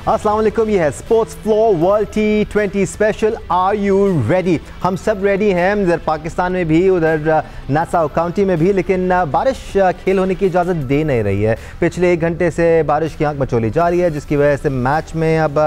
अस्सलाम वालेकुम, ये है sports flow world T20 special. Are you ready? हम सब रेडी हैं, इधर पाकिस्तान में भी, उधर नासाउ काउंटी में भी, लेकिन बारिश खेल होने की इजाज़त दे नहीं रही है। पिछले 1 घंटे से बारिश की आंख मचोली जा रही है, जिसकी वजह से मैच में अब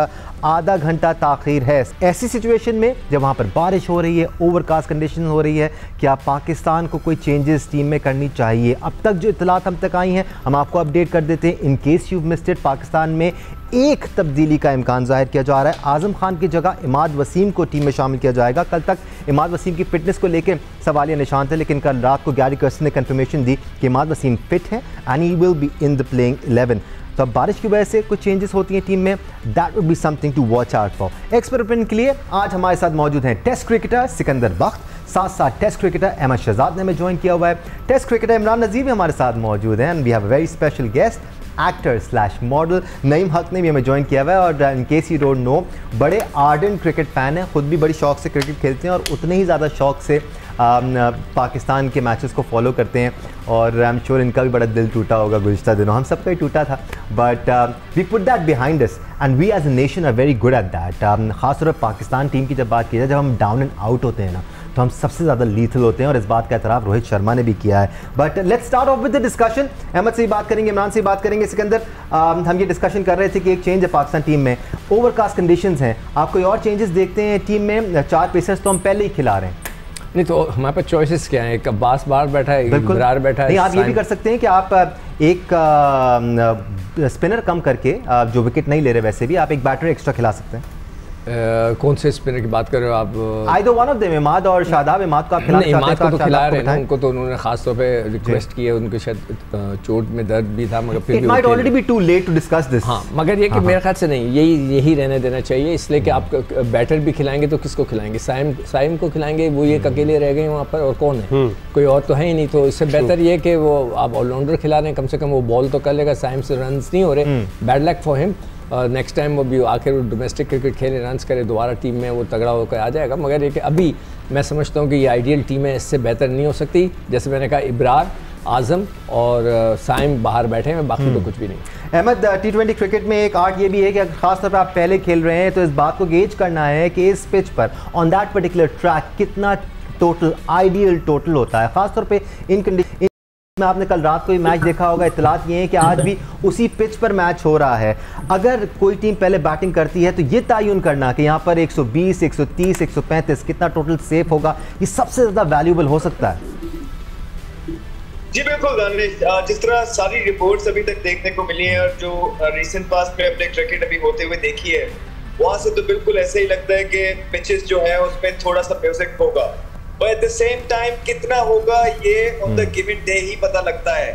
आधा घंटा ताख़ीर है। ऐसी सिचुएशन में जब वहाँ पर बारिश हो रही है, ओवरकास्ट कंडीशन हो रही है, क्या पाकिस्तान को कोई चेंजेस टीम में करनी चाहिए? अब तक जो इत्तलात हम तक आई हैं हम आपको अपडेट कर देते हैं। इन case you missed it, Pakistan में एक तब्दीली का इम्कान जाहिर किया जा रहा है। आज़म खान की जगह इमाद वसीम को टीम में शामिल किया जाएगा। कल तक इमाद वसीम की फिटनेस को लेकर सवालिया निशान थे, लेकिन कल रात को गैरी कर्स्टन ने कंफर्मेशन दी कि इमाद वसीम फिट है and he will be in the playing 11। तो अब बारिश की वजह से कुछ चेंजेस होती हैं टीम में, that would be something to watch out for. Experiment के लिए आज हमारे साथ मौजूद हैं टेस्ट क्रिकेटर सिकंदर बख्त, साथ साथ टेस्ट क्रिकेटर अहमद शहजाद ने हमें ज्वाइन किया हुआ है। टेस्ट क्रिकेटर इमरान नज़ीर भी हमारे साथ मौजूद हैं and we have a very special guest actor model Naeem Haq ने भी हमें ज्वाइन किया हुआ है। और in case you don't know, बड़े आर्डेंट क्रिकेट फ़ैन हैं, ख़ुद भी बड़ी शौक से क्रिकेट खेलते हैं और उतने ही ज़्यादा शौक से पाकिस्तान के मैचेस को फॉलो करते हैं। और आई एम श्योर इनका भी बड़ा दिल टूटा होगा गुज़िश्ता दिनों, हम सबका ही टूटा था, but we put that behind us and we as a nation are very good at that. ख़ासतौर पर पाकिस्तान टीम की जब बात की जाए, जब हम डाउन एंड आउट होते हैं ना, तो हम सबसे ज़्यादा लीथल होते हैं और इस बात का एतराफ़ रोहित शर्मा ने भी किया है। But let's start off with the discussion. Ahmed से ही बात करेंगे, इमरान से ही बात करेंगे। सिकंदर, हम ये डिस्कशन कर रहे थे कि एक चेंज है पाकिस्तान टीम में, ओवरकास्ट कंडीशंस हैं, आप कोई और चेंजेस देखते हैं टीम में? 4 पेसर्स तो हम पहले ही खिला रहे हैं। नहीं तो हमारे पास चॉइसेस क्या हैं? एक अब्बास बाहर बैठा है, एक इब्रार बैठा है। नहीं, आप ये भी कर सकते हैं कि आप एक स्पिनर कम करके, जो विकेट नहीं ले रहे वैसे भी, आप एक बैटर एक्स्ट्रा खिला सकते हैं। कौन से स्पिनर की बात कर रहे हो आप? Either one of them, Imad और शादाब। इमाद को आप खिलाना चाहते हैं? इमाद को तो खिला रहे हैं, उनको तो उन्होंने खास तौर पे रिक्वेस्ट की है, उनके शायद चोट में दर्द भी था, मगर फिर it might already be too late to discuss this. हाँ, मगर ये कि मेरे ख्याल से नहीं, यही रहने देना चाहिए, इसलिए कि आप बैटर भी खिलाएंगे तो किसको खिलाएंगे? साइम को खिलाएंगे, वो ये अकेले रह गए वहाँ पर, और कौन है? कोई और तो है ही नहीं। तो इससे बेहतर ये कि वो आप ऑलराउंडर खिला रहे हैं, कम से कम वो बॉल तो कर लेगा। साइम से रन नहीं हो रहे, bad luck for him. Next time वो भी आखिर डोमेस्टिक क्रिकेट खेले, रन्स करे, दोबारा टीम में वो तगड़ा होकर आ जाएगा। मगर ये कि अभी मैं समझता हूँ कि ये आइडियल टीम है, इससे बेहतर नहीं हो सकती। जैसे मैंने कहा, इब्रार, आज़म और साइम बाहर बैठे हैं, बाकी तो कुछ भी नहीं। अहमद, T20 क्रिकेट में एक आर्ट ये भी है कि अगर खास तौर पर आप पहले खेल रहे हैं तो इस बात को गेज करना है कि इस पिच पर ऑन दैट पर्टिकुलर ट्रैक कितना टोटल आइडियल टोटल होता है, खासतौर पे इन कंडीशन में। आपने कल रात को ही मैच देखा होगा, इत्तलात ये है कि आज भी उसी पिच पर मैच हो रहा है। अगर कोई टीम पहले बैटिंग करती है तो ये तयन करना कि यहाँ पर 120, 130, 135 कितना टोटल सेफ होगा, ये सबसे ज़्यादा वैल्यूबल हो सकता है। जी बिल्कुल दानिश, जिस तरह सारी रिपोर्ट्स अभी तक देखने को मिली हैं और जो रीसेंट पास्ट में अपने क्रिकेट अभी होते हुए देखी है, वहाँ से तो बिल्कुल ऐसे ही लगता है कि पिचेस जो है उसमें थोड़ा सा म्यूजिक होगा, but at the same time कितना होगा ये on the given day ही पता लगता है।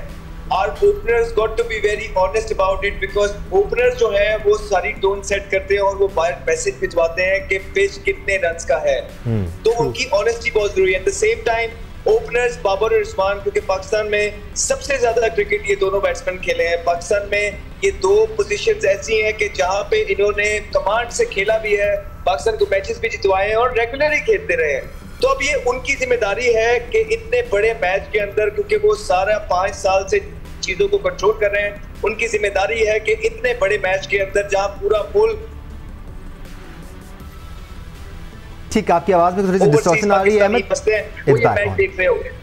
Our openers got to be very honest about it, because openers जो है वो सारी टोन सेट करते हैं और वो मैसेज भिजवाते हैं कि पिच कितने रन्स का है, तो उनकी ऑनेस्टी बहुत जरूरी है। At the same time openers Babar और उस्मान, क्योंकि पाकिस्तान में सबसे ज्यादा क्रिकेट ये दोनों बैट्समैन खेले हैं। पाकिस्तान में ये 2 पोजीशंस ऐसी हैं कि जहां पे इन्होंने कमांड से खेला भी है, पाकिस्तान को मैचेस भी जितवाए हैं और रेगुलरली खेलते रहे हैं। तो अब ये उनकी जिम्मेदारी है कि इतने बड़े मैच के अंदर, क्योंकि वो सारा 5 साल से चीजों को कंट्रोल कर रहे हैं, उनकी जिम्मेदारी है कि इतने बड़े मैच के अंदर जहां पूरा मुल्क, ठीक, आपकी आवाज में थोड़ी सी डिस्टॉर्शन आ रही है अहमद, मैच देख रहे होंगे।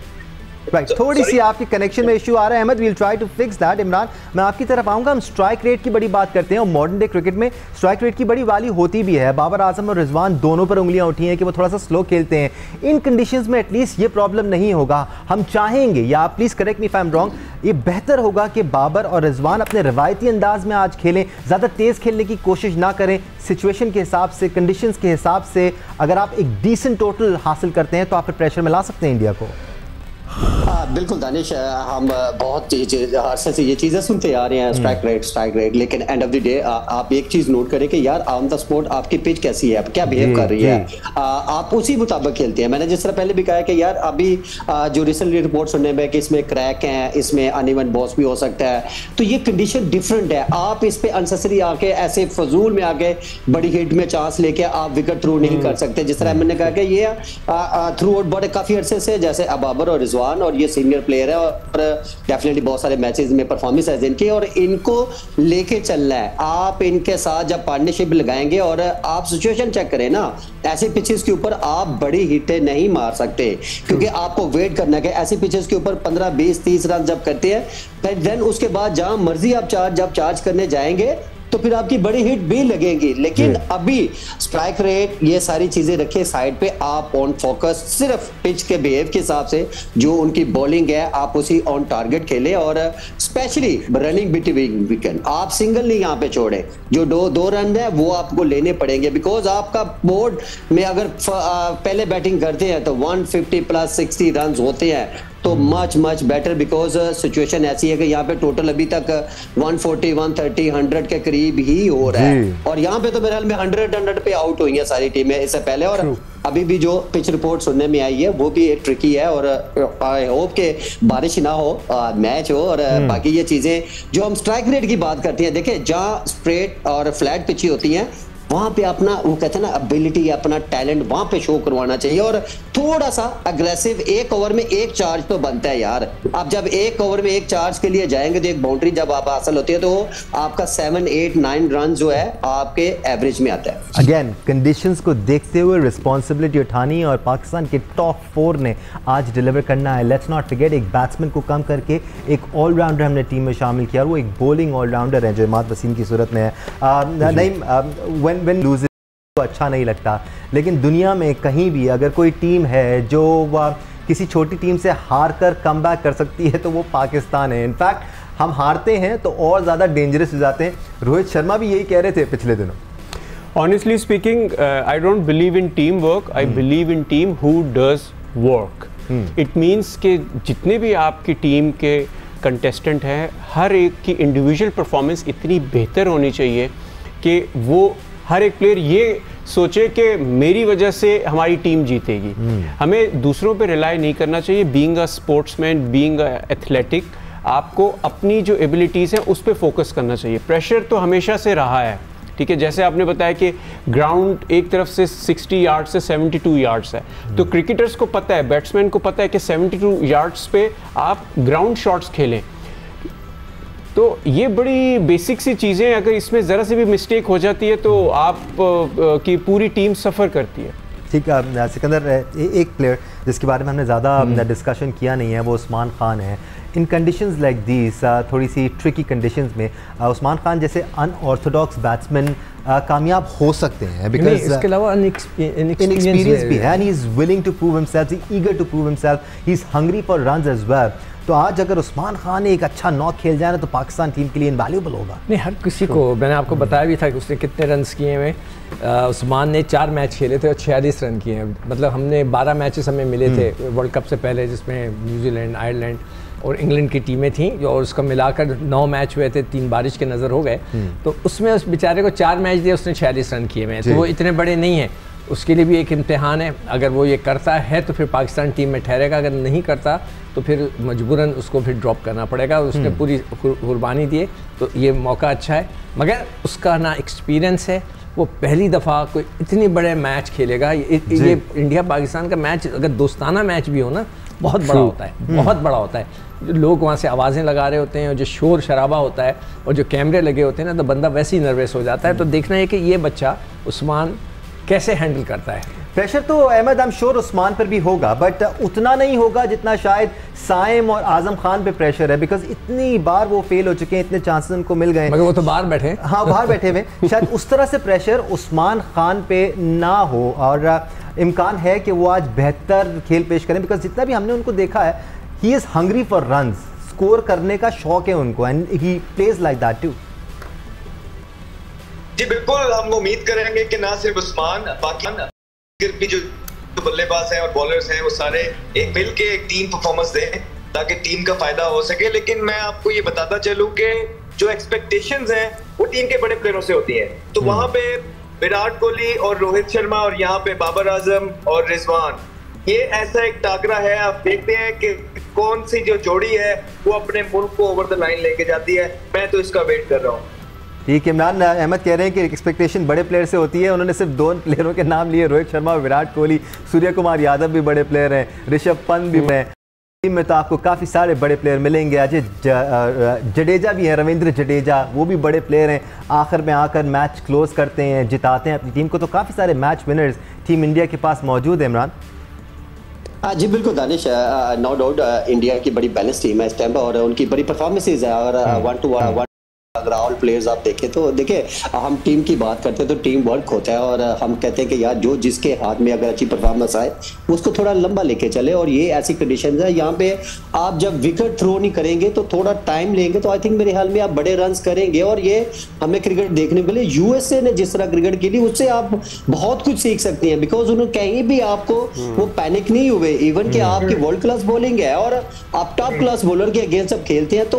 राइट, थोड़ी सी आपके कनेक्शन में इशू आ रहा है Ahmed, we'll try to fix that. Imran, मैं आपकी तरफ आऊंगा। हम स्ट्राइक रेट की बड़ी बात करते हैं और मॉडर्न डे क्रिकेट में स्ट्राइक रेट की बड़ी वाली होती भी है। बाबर आजम और रिजवान दोनों पर उंगलियां उठी हैं कि वो थोड़ा सा स्लो खेलते हैं। इन कंडीशंस में एटलीस्ट ये प्रॉब्लम नहीं होगा। हम चाहेंगे, या आप please correct me if I am wrong, ये बेहतर होगा कि बाबर और रिजवान अपने रवायती अंदाज में आज खेलें, ज़्यादा तेज़ खेलने की कोशिश ना करें। सिचुएशन के हिसाब से, कंडीशंस के हिसाब से अगर आप एक डिसेंट टोटल हासिल करते हैं तो आप प्रेशर में ला सकते हैं इंडिया को। बिल्कुल दानिश, हम बहुत अरसे से ये चीज़ें सुनते आ रहे हैं, स्ट्राइक रेट, लेकिन एंड ऑफ द डे आप एक चीज़ नोट करें कि यार ऑन द स्पॉट आपकी पिच कैसी है, क्या बिहेव कर रही है, आप उसी मुताबिक खेलते हैं। मैंने जिस तरह पहले भी कहा कि यार अभी जो रिसेंटली रिपोर्ट सुनने में कि इसमें क्रैक हैं, इसमें अनइवन बॉस भी हो सकता है, तो ये कंडीशन डिफरेंट है। आप इस पे अनसेसरी आके ऐसे फजूल में आके बड़ी हिट में चांस लेके आप विकेट थ्रू नहीं कर सकते। जिस तरह मैंने कहा कि ये थ्रू आउट बड़े काफ़ी अरसे से, जैसे बाबर और रिजवान और ये सीनियर प्लेयर है और डेफिनेटली बहुत सारे मैचेस में परफॉर्मेंस है इनकी, और इनको लेके चलना है। आप इनके साथ जब पार्टनरशिप लगाएंगे और आप सिचुएशन चेक करें ना, ऐसे पिचेस के ऊपर आप बड़ी हिटें नहीं मार सकते, क्योंकि आपको वेट करना है। ऐसे पिचेस के ऊपर 15, 20, 30 रन जब करते हैं, देन उसके बाद जहां मर्जी आप जब चार्ज करने जाएंगे तो फिर आपकी बड़ी हिट भी लगेगी। लेकिन अभी स्ट्राइक रेट, ये सारी चीजें रखे साइड पे, आप ऑन फोकस सिर्फ पिच के बिहेव के हिसाब से जो उनकी बॉलिंग है आप उसी ऑन टारगेट खेले, और स्पेशली रनिंग बिटवीन विकेट आप सिंगल नहीं यहाँ पे छोड़े। जो दो रन है वो आपको लेने पड़ेंगे, बिकॉज आपका बोर्ड में अगर पहले बैटिंग करते हैं तो 150 प्लस 60 रन होते हैं, तो मच बेटर, बिकॉज सिचुएशन ऐसी है कि यहाँ पे टोटल अभी तक 140, 130, 100 के करीब ही हो रहा है, और यहाँ पे तो मेरे ख्याल में 100 पे आउट हुई है सारी टीमें इससे पहले। और अभी भी जो पिच रिपोर्ट सुनने में आई है वो भी एक ट्रिकी है, और आई होप के बारिश ना हो, मैच हो, और बाकी ये चीजें जो हम स्ट्राइक रेट की बात करते हैं, देखिए जहाँ स्ट्रेट और फ्लैट पिची होती हैं वहां पे अपना वो कहते हैं ना एबिलिटी, अपना टैलेंट वहां पे शो करवाना चाहिए, और थोड़ा सा अग्रेसिव। एक ओवर में एक चार्ज तो बनता है यार। आप जब एक ओवर में एक चार्ज के लिए जाएंगे तो एक बाउंड्री जब आप हासिल होती है तो आपका 7, 8, 9 रन जो है आपके एवरेज में आता है। अगेन कंडीशंस को देखते हुए रिस्पॉन्सिबिलिटी उठानी, और पाकिस्तान के टॉप 4 ने आज डिलीवर करना है। लेट्स नॉट फॉरगेट, एक बैट्समैन को कम करके एक ऑलराउंडर हमने टीम में शामिल किया, वो एक बॉलिंग ऑलराउंडर है जो इमाद वसीम की सूरत में है। नहीं, when loses तो अच्छा नहीं लगता, लेकिन दुनिया में कहीं भी अगर कोई टीम है जो किसी छोटी टीम से हार कर कमबैक कर सकती है तो वो पाकिस्तान है। इनफैक्ट हम हारते हैं तो और ज़्यादा डेंजरस हो जाते हैं। रोहित शर्मा भी यही कह रहे थे पिछले दिनों। Honestly speaking, I don't believe in teamwork. I believe in team who does work. It means कि जितने भी आपकी टीम के कंटेस्टेंट हैं, हर एक की इंडिविजुअल परफॉर्मेंस इतनी बेहतर होनी चाहिए कि वो हर एक प्लेयर ये सोचे कि मेरी वजह से हमारी टीम जीतेगी। हमें दूसरों पे रिलाई नहीं करना चाहिए। Being a sportsman, being a athletic, आपको अपनी जो एबिलिटीज़ हैं उस पे फोकस करना चाहिए। प्रेशर तो हमेशा से रहा है, ठीक है। जैसे आपने बताया कि ग्राउंड एक तरफ से 60 यार्ड से 72 यार्ड्स है, तो क्रिकेटर्स को पता है, बैट्समैन को पता है कि 72 यार्ड्स पे आप ग्राउंड शॉट्स खेलें। तो ये बड़ी बेसिक सी चीज़ें, अगर इसमें ज़रा सी भी मिस्टेक हो जाती है तो आप की पूरी टीम सफ़र करती है। ठीक है सिकंदर, एक प्लेयर जिसके बारे में हमने ज़्यादा डिस्कशन किया नहीं है वो उस्मान खान है। इन कंडीशंस लाइक दीज, थोड़ी सी ट्रिकी कंडीशंस में उस्मान खान जैसे अनऑर्थोडॉक्स बैट्समैन कामयाब हो सकते हैं, बिकॉज इसके अलावा इनएक्सपीरियंस भी है, and he is willing to prove himself, he is eager to prove himself, he is hungry for runs as well. तो आज अगर उस्मान खान ने एक अच्छा नॉक खेल जाए ना तो पाकिस्तान टीम के लिए इनवैल्यूएबल होगा। नहीं, हर किसी को, मैंने आपको बताया भी था कि उसने कितने रन्स किए हैं। उस्मान ने 4 मैच खेले थे और 46 रन किए हैं। मतलब हमने 12 मैचेस हमें मिले थे वर्ल्ड कप से पहले, जिसमें न्यूजीलैंड, आयरलैंड और इंग्लैंड की टीमें थीं, और उसका मिलाकर 9 मैच हुए थे, 3 बारिश के नज़र हो गए। तो उसमें उस बेचारे को 4 मैच दिए, उसने 46 रन किए हुए हैं। तो वो इतने बड़े नहीं हैं, उसके लिए भी एक इम्तिहान है। अगर वो ये करता है तो फिर पाकिस्तान टीम में ठहरेगा, अगर नहीं करता तो फिर मजबूरन उसको फिर ड्रॉप करना पड़ेगा। उसने पूरी कुर्बानी दी है, तो ये मौका अच्छा है, मगर उसका ना एक्सपीरियंस है। वो पहली दफ़ा कोई इतनी बड़े मैच खेलेगा। ये इंडिया पाकिस्तान का मैच अगर दोस्ताना मैच भी हो ना, बहुत बड़ा होता है, बहुत बड़ा होता है। जो लोग वहाँ से आवाज़ें लगा रहे होते हैं और जो शोर शराबा होता है और जो कैमरे लगे होते हैं ना, तो बंदा वैसे ही नर्वस हो जाता है। तो देखना है कि ये बच्चा उस्मान कैसे हैंडल करता है। प्रेशर तो Ahmed I am sure Usman पर भी होगा, बट उतना नहीं होगा जितना शायद साइम और आजम खान पे प्रेशर है, बिकॉज इतनी बार वो फेल हो चुके हैं, इतने चांसेस उनको मिल गए, मगर वो तो बाहर बैठे हैं। हाँ, बाहर बैठे हुए। शायद उस तरह से प्रेशर उस्मान खान पे ना हो, और इम्कान है कि वो आज बेहतर खेल पेश करें, बिकॉज जितना भी हमने उनको देखा है, he is hungry for runs, score करने का शौक है उनको, and he plays like that too. जी बिल्कुल, हम उम्मीद करेंगे कि ना सिर्फ उस्मान, बाकी भी जो बल्लेबाज हैं और बॉलर्स हैं वो सारे एक मिल के एक टीम परफॉर्मेंस दें ताकि टीम का फायदा हो सके। लेकिन मैं आपको ये बताता चलूं कि जो एक्सपेक्टेशंस हैं वो टीम के बड़े प्लेयरों से होती हैं। तो वहां पे विराट कोहली और रोहित शर्मा और यहाँ पे बाबर आजम और रिजवान, ये ऐसा एक टाकरा है। आप देखते हैं कि कौन सी जो जोड़ी है वो अपने मुल्क को ओवर द लाइन लेके जाती है। मैं तो इसका वेट कर रहा हूँ। ठीक है, इमरान अहमद कह रहे हैं कि एक्सपेक्टेशन बड़े प्लेयर से होती है। उन्होंने सिर्फ 2 प्लेयरों के नाम लिए, रोहित शर्मा और विराट कोहली। सूर्य कुमार यादव भी बड़े प्लेयर हैं, ऋषभ पंत भी हैं। टीम में तो आपको काफ़ी सारे बड़े प्लेयर मिलेंगे। अजय जडेजा भी हैं, रविंद्र जडेजा, वो भी बड़े प्लेयर हैं, आखिर में आकर मैच क्लोज करते हैं, जिताते हैं अपनी टीम को। तो काफ़ी सारे मैच विनर्स टीम इंडिया के पास मौजूद है। इमरान जी बिल्कुल दानिश, नो डाउट इंडिया की बड़ी बैलेंस टीम है इस टाइम पर और उनकी बड़ी परफॉर्मेंसेज है और 1-to-1 अगर ऑल प्लेयर्स आप देखें तो देखिए हम टीम की बात करते हैं तो टीम वर्क होता है और हम कहते हैं कि यार जो जिसके हाथ में अगर अच्छी परफॉर्मेंस आए उसको थोड़ा लंबा लेके चले और ये ऐसी कंडीशंस है यहाँ पे आप जब विकेट थ्रो नहीं करेंगे तो थोड़ा टाइम लेंगे तो आई थिंक मेरे ख्याल में आप बड़े रन्स करेंगे और ये हमें क्रिकेट देखने के लिए यूएसए ने जिस तरह क्रिकेट खेली उससे आप बहुत कुछ सीख सकते हैं बिकॉज उन्होंने कहीं भी आपको वो पैनिक नहीं हुए इवन कि आपकी वर्ल्ड क्लास बॉलिंग है और आप टॉप क्लास बॉलर के अगेंस्ट जब खेलते हैं तो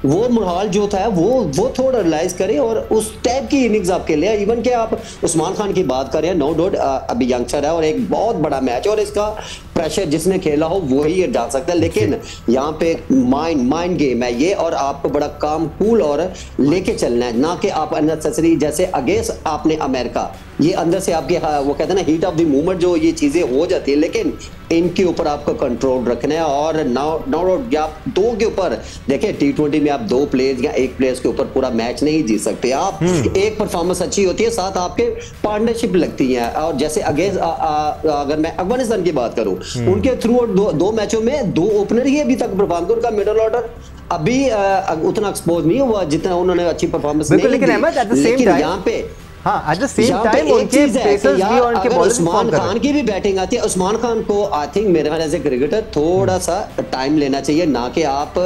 वो मुहाल जो था वो थोड़ा रियलाइज करें और उस टाइप की इनिंग्स आप खेले। इवन कि आप उस्मान खान की बात करें, नो डाउट अभी यंगस्टर है और एक बहुत बड़ा मैच और इसका प्रेशर जिसने खेला हो वो ही डाल सकता है, लेकिन यहाँ पे माइंड गेम है ये और आपको बड़ा काम कूल और लेके चलना है, ना कि आप अननेसेसरी जैसे अगेंस्ट आपने अमेरिका ये अंदर से आपके वो कहते हैं ना हीट ऑफ द मूवमेंट जो ये चीजें हो जाती है, लेकिन इनके ऊपर आपको कंट्रोल रखना है और नो आप दो के ऊपर देखिए T20 में आप दो प्लेयर्स या एक प्लेयर्स के ऊपर पूरा मैच नहीं जीत सकते आप। एक परफॉर्मेंस अच्छी होती है साथ आपके पार्टनरशिप लगती है और जैसे अगेंस्ट अगर मैं अफगानिस्तान की बात करूं उनके थ्रू दो मैचों में दो ओपनर ही अभी तक परफॉर्म उनका मिडिल ऑर्डर अभी उतना एक्सपोज नहीं हुआ जितना उन्होंने अच्छी परफॉर्मेंस नहीं दी, लेकिन यहाँ पे हाँ एट द सेम टाइम उनके पेसर्स भी और उनके बॉलर्स उस्मान खान की भी बैटिंग आती है। उस्मान खान को आई थिंक मेरे ख्याल से क्रिकेटर थोड़ा सा टाइम लेना चाहिए, ना कि आप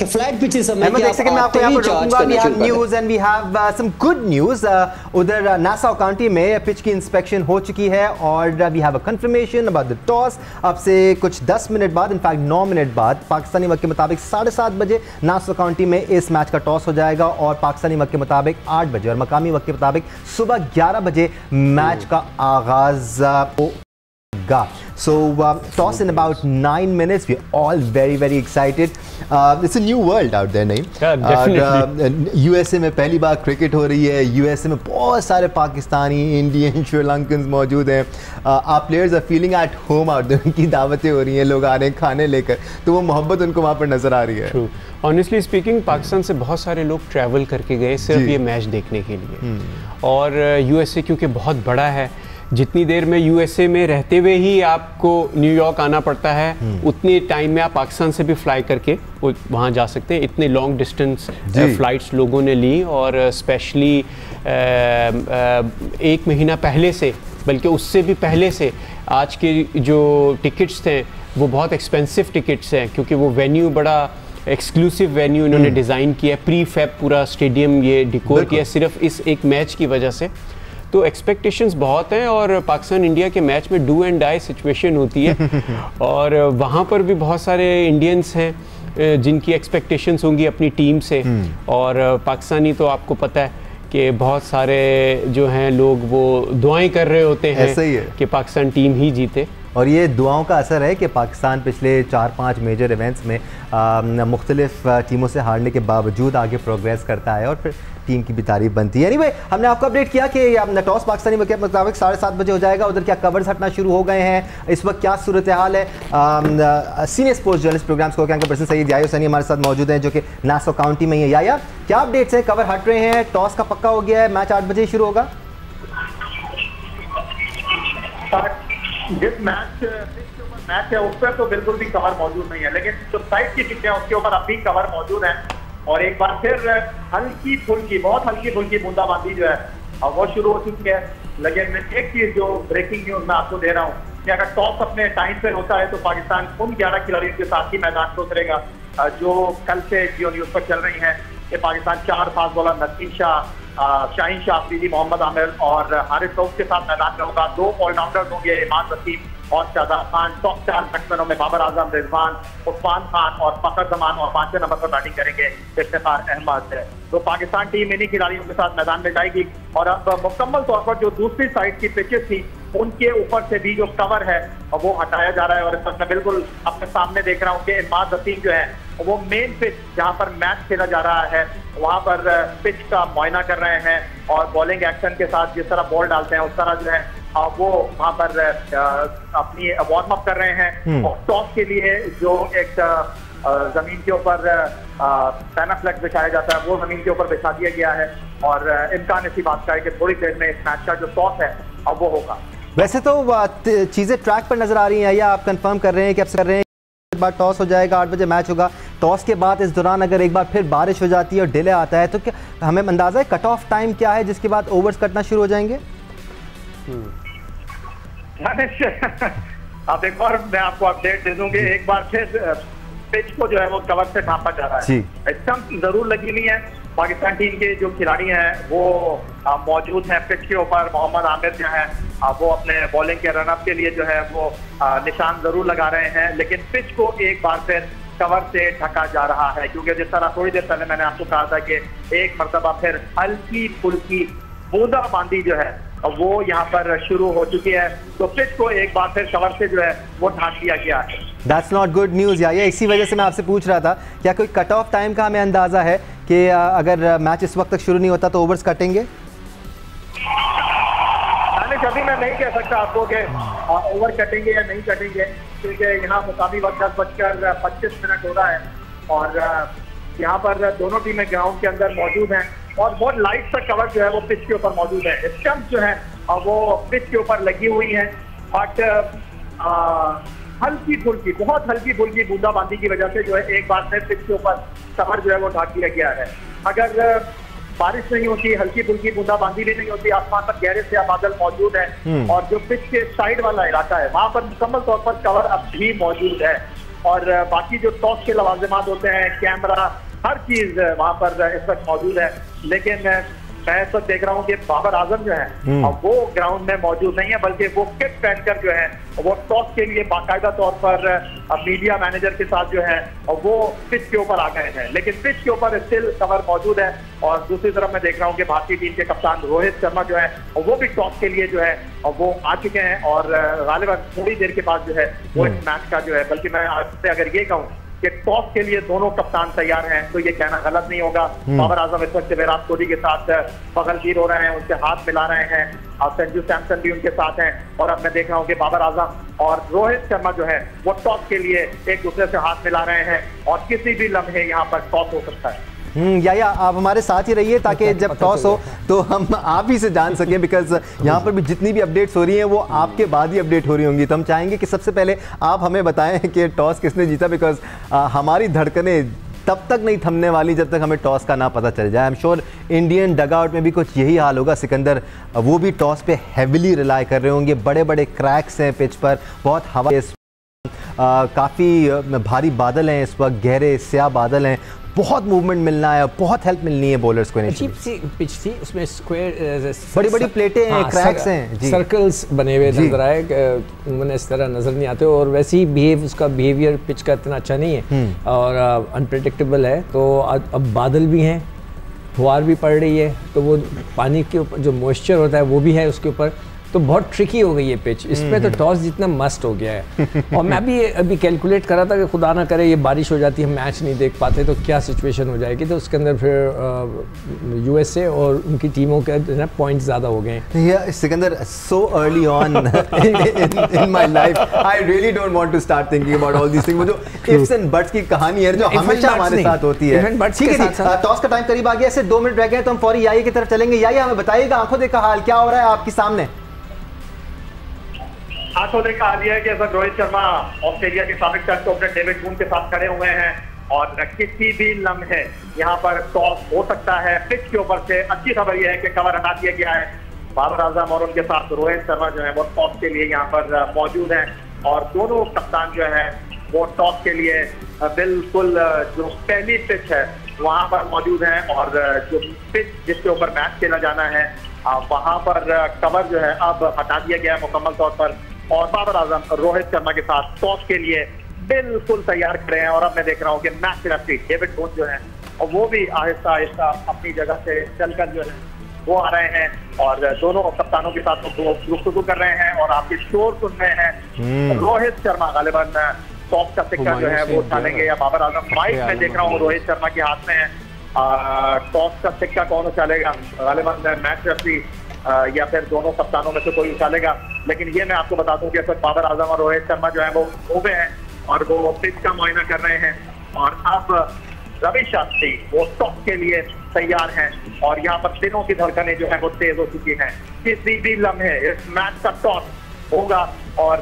फ्लैट पिच समय एक सेकंड में आपको यहां पर रोकूंगा। We have news and we have some good news. उधर नासाउ काउंटी में पिच की इंस्पेक्शन हो चुकी है और we have a confirmation about the toss. अब से कुछ 10 मिनट बाद, इनफैक्ट 9 मिनट बाद पाकिस्तानी वक्त के मुताबिक 7:30 बजे नासाउ काउंटी में इस मैच का टॉस हो जाएगा और पाकिस्तानी वक्त के मुताबिक 8 बजे और मकामी वक्त के मुताबिक सुबह 11 बजे मैच का आगाज होगा। So toss in about 9 minutes. We're all very excited. It's a new world out there, नहीं? Definitely. USA में पहली बार क्रिकेट हो रही है। USA में बहुत सारे पाकिस्तानी, इंडियन, श्रीलंकन मौजूद हैं। आप players are feeling at home out there, उनकी दावतें हो रही हैं, लोग आ रहे हैं खाने लेकर, तो वो मोहब्बत उनको वहाँ पर नजर आ रही है। True. Honestly speaking, पाकिस्तान से बहुत सारे लोग ट्रैवल करके गए सिर्फ ये मैच देखने के लिए और USA क्योंकि बहुत बड़ा है, जितनी देर में यूएसए में रहते हुए ही आपको न्यूयॉर्क आना पड़ता है उतनी टाइम में आप पाकिस्तान से भी फ्लाई करके वहाँ जा सकते हैं। इतने लॉन्ग डिस्टेंस फ्लाइट्स लोगों ने ली और स्पेशली 1 महीना पहले से, बल्कि उससे भी पहले से आज के जो टिकट्स थे वो बहुत एक्सपेंसिव टिकट्स हैं क्योंकि वो वेन्यू बड़ा एक्सक्लूसिव वेन्यू इन्होंने डिज़ाइन किया, प्री फैब पूरा स्टेडियम ये डिकोर किया सिर्फ इस एक मैच की वजह से। तो एक्सपेक्टेशंस बहुत हैं और पाकिस्तान इंडिया के मैच में डू एंड डाई सिचुएशन होती है और वहाँ पर भी बहुत सारे इंडियंस हैं जिनकी एक्सपेक्टेशंस होंगी अपनी टीम से और पाकिस्तानी तो आपको पता है कि बहुत सारे जो हैं लोग वो दुआएं कर रहे होते हैं कि पाकिस्तान टीम ही जीते और ये दुआओं का असर है कि पाकिस्तान पिछले 4-5 मेजर इवेंट्स में मुख्तलिफ टीमों से हारने के बावजूद आगे प्रोग्रेस करता है और फिर टीम की भी तारीफ बनती है। एनीवे, हमने आपको अपडेट किया कि टॉस पाकिस्तानी वक्त के मुताबिक 7:30 बजे हो जाएगा। उधर क्या कवर्स हटना शुरू हो गए हैं, इस वक्त क्या सूरत हाल है। सीनियर स्पोर्ट्स जर्नलिस्ट प्रोग्राम्स को क्या पर्सन सईद यायो सनी हमारे साथ मौजूद हैं जो कि नासाउ काउंटी में ही है। याया, क्या अपडेट्स हैं? कवर हट रहे हैं, टॉस का पक्का हो गया है, मैच 8 बजे शुरू होगा। जिस मैच है उस पर तो बिल्कुल भी कवर मौजूद नहीं है, लेकिन जो साइड की पिच है उसके ऊपर अब भी कवर मौजूद है और एक बार फिर हल्की फुल्की बूंदाबांदी जो है वो शुरू हो चुकी है। लेकिन एक चीज जो ब्रेकिंग न्यूज मैं आपको दे रहा हूँ कि अगर टॉस अपने टाइम पे होता है तो पाकिस्तान उन 11 खिलाड़ियों के साथ ही मैदान में उतरेगा जो कल से जियो न्यूज पर चल रही है कि पाकिस्तान 4 फास्ट बॉलर नसीम शाह, शाहीन शाह अफरीदी, मोहम्मद आमिर और हारिस रऊफ के साथ मैदान में होगा। 2 ऑलराउंडर्स होंगे, इमाद वसीम और शाहजाद खान। टॉप 4 बैट्समैनों में बाबर आजम, रिजवान, उस्मान खान और फखर जमान और 5वें नंबर पर बैटिंग करेंगे इफ्तिखार अहमद। तो पाकिस्तान टीम इन्हीं खिलाड़ियों के साथ मैदान में जाएगी और अब मुकम्मल तौर पर जो दूसरी साइड की पिचेस थी उनके ऊपर से भी जो कवर है वो हटाया जा रहा है और इस वक्त मैं बिल्कुल अपने सामने देख रहा हूँ कि इमाद वसीम जो है वो मेन पिच जहां पर मैच खेला जा रहा है वहां पर पिच का मुआयना कर रहे हैं और बॉलिंग एक्शन के साथ जिस तरह बॉल डालते हैं उस तरह जो है वो वहां पर अपनी वार्म अप कर रहे हैं। और टॉस के लिए जो एक जमीन के ऊपर पैनाफ्लेक्स बिछाया जाता है वो जमीन के ऊपर बिछा दिया गया है और इम्कान इसी बात का है कि थोड़ी देर में इस मैच का जो टॉस है अब वो होगा। वैसे तो चीजें ट्रैक पर नजर आ रही हैं या आप कंफर्म कर रहे हैं कि आप कर रहे हैं एक बार टॉस हो जाएगा 8 बजे मैच होगा, टॉस के बाद इस दौरान अगर एक बार फिर बारिश हो जाती है और डिले आता है तो क्या हमें अंदाजा है कट ऑफ टाइम क्या है जिसके बाद ओवर्स कटना शुरू हो जाएंगे? अब एक बार मैं आपको अपडेट दे दूंगी, एक बार फिर पिच को जो है वो कवर से ढांपा जा रहा है। स्टंप जरूर लगी हुई है, पाकिस्तान टीम के जो खिलाड़ी हैं वो मौजूद हैं पिच के ऊपर। मोहम्मद आमिर जो है वो अपने बॉलिंग के रनअप के लिए जो है वो निशान जरूर लगा रहे हैं, लेकिन पिच को एक बार फिर कवर से ढका जा रहा है क्योंकि जिस तरह थोड़ी देर पहले मैंने आपको कहा था कि एक मरतबा फिर हल्की फुल्की बूंदाबांदी जो है वो यहाँ पर शुरू हो चुकी है, तो पिच को एक बार फिर कवर से जो है वो ढांक दिया गया है। That's not good news या इसी वजह से मैं आपसे पूछ रहा था क्या कोई कट ऑफ टाइम का हमें अंदाजा है कि अगर मैच इस वक्त तक शुरू नहीं होता तो ओवर्स कटेंगे? अभी मैं नहीं कह सकता आपको कि ओवर कटेंगे या नहीं कटेंगे क्योंकि यहाँ मुकामी वक्त 10:25 हो रहा है और यहाँ पर दोनों टीमें ग्राउंड के अंदर मौजूद हैं और बहुत लाइट सा कवर जो है वो पिच के ऊपर मौजूद है। स्टंप जो है वो पिच के ऊपर लगी हुई है बट हल्की फुल्की बहुत हल्की फुल्की बूंदाबांदी की वजह से जो है एक बार फिर पिच के ऊपर कवर जो है वो ढाक दिया गया है। अगर बारिश नहीं होती, हल्की फुल्की बूंदाबांदी भी नहीं होती, आसमान पर गहरे से बादल मौजूद है और जो पिच के साइड वाला इलाका है वहां पर मुकम्मल तौर पर कवर अब भी मौजूद है और बाकी जो टॉस के लवाजिमात होते हैं, कैमरा, हर चीज वहां पर इस वक्त मौजूद है। लेकिन मैं इस वक्त देख रहा हूँ कि बाबर आजम जो है वो ग्राउंड में मौजूद नहीं है बल्कि वो किट पहनकर जो है वो टॉस के लिए बाकायदा तौर पर मीडिया मैनेजर के साथ जो है वो पिच के ऊपर आ गए हैं, लेकिन पिच के ऊपर स्टिल कवर मौजूद है। और दूसरी तरफ मैं देख रहा हूँ कि भारतीय टीम के कप्तान रोहित शर्मा जो है वो भी टॉस के लिए जो है वो आ चुके हैं और गालिबन थोड़ी देर के बाद जो है वो इस मैच का जो है, बल्कि मैं आपसे अगर ये कहूँ कि टॉस के लिए दोनों कप्तान तैयार हैं तो ये कहना गलत नहीं होगा। बाबर आजम इस वक्त विराट कोहली के साथ बगलगीर हो रहे हैं, उनसे हाथ मिला रहे हैं और संजू सैमसन भी उनके साथ हैं और अब मैं देख रहा हूँ कि बाबर आजम और रोहित शर्मा जो है वो टॉस के लिए एक दूसरे से हाथ मिला रहे हैं और किसी भी लम्हे यहाँ पर टॉस हो सकता है। या आप हमारे साथ ही रहिए ताकि जब टॉस हो तो हम आप ही से जान सकें, बिकॉज यहाँ पर भी जितनी भी अपडेट्स हो रही हैं वो आपके बाद ही अपडेट हो रही होंगी, तो हम चाहेंगे कि सबसे पहले आप हमें बताएं कि टॉस किसने जीता, बिकॉज हमारी धड़कनें तब तक नहीं थमने वाली जब तक हमें टॉस का ना पता चल जाए। आई एम श्योर इंडियन डगआउट में भी कुछ यही हाल होगा। सिकंदर वो भी टॉस पे हैविली रिलाई कर रहे होंगे, बड़े बड़े क्रैक्स हैं पिच पर, बहुत हवा, काफ़ी भारी बादल हैं इस वक्त, गहरे स्याह बादल हैं, बहुत मूवमेंट मिलना है, बहुत हेल्प मिलनी है बॉलर्स को। अजीब सी पिच थी, उसमें स्क्वायर बड़ी बड़ी प्लेटें हैं, क्रैक्स हैं, सर्कल्स बने हुए नजर आए, मैंने इस तरह नजर नहीं आते और वैसे ही उसका बिहेवियर पिच का इतना अच्छा नहीं है और अनप्रेडिक्टेबल है। तो अब बादल भी हैं, फुहार भी पड़ रही है, तो वो पानी के ऊपर जो मॉइस्चर होता है वो भी है उसके ऊपर, तो बहुत ट्रिकी हो गई है पिच। इसमें तो टॉस जितना मस्ट हो गया है और मैं भी अभी कैलकुलेट कर रहा था कि खुदा ना करे ये बारिश हो जाती है, हम मैच नहीं देख पाते तो क्या सिचुएशन हो जाएगी। तो उसके अंदर फिर यूएसए और उनकी टीमों के पॉइंट्स ज़्यादा हो गए हैं। Sikandar, so early on in my life I really don't want to start thinking about all this thing. वो जो इफ्स एंड बट्स की कहानी है जो हमेशा हमारे साथ होती है। ठीक है, टॉस का टाइम करीब आ गया, ऐसे 2 मिनट रह गए तो हम फौरी याई की तरफ चलेंगे। याई हमें बताइएगा आंखों देखा हाल क्या हो रहा है आपके सामने? आंखों देखा हाल यह है कि रोहित शर्मा ऑस्ट्रेलिया के साबिक टेस्ट ओपनर डेविड बून के साथ खड़े हुए हैं और किसी भी लम्हे यहाँ पर टॉस हो सकता है। पिच के ऊपर से अच्छी खबर यह है कि कवर हटा दिया गया है। बाबर आजम और उनके साथ रोहित शर्मा जो है वो टॉस के लिए यहाँ पर मौजूद हैं और दोनों कप्तान जो है वो टॉस के लिए बिल्कुल जो पहली पिच है वहां पर मौजूद हैं और जो पिच जिसके ऊपर मैच खेला जाना है वहां पर कवर जो है अब हटा दिया गया है मुकम्मल तौर पर और बाबर आजम रोहित शर्मा के साथ टॉस के लिए बिल्कुल तैयार खड़े हैं। और अब मैं देख रहा हूँ कि मैच रेफरी डेविड बून जो है और वो भी आहिस्ता आहिस्ता अपनी जगह से चलकर जो है वो आ रहे हैं और दोनों कप्तानों के साथ गुफ्तगू कर रहे हैं और आपके शोर सुन रहे हैं। रोहित शर्मा गालिबन टॉस का सिक्का जो है वो उठा लेंगे या बाबर आजम? माइक में देख रहा हूँ रोहित शर्मा के हाथ में है, टॉस का सिक्का कौन उछालेगा? गालिबन मैच रेफरी या फिर दोनों कप्तानों में से कोई उछालेगा। लेकिन ये मैं आपको बता दूं कि बाबर आजम और रोहित शर्मा जो है वो हुए हैं और वो पिच का मुआयना कर रहे हैं। और अब रवि शास्त्री वो टॉस के लिए तैयार हैं और यहाँ पर दिनों की धड़कनें जो है वो तेज हो चुकी हैं। किसी भी लम्हे इस मैच का टॉस होगा और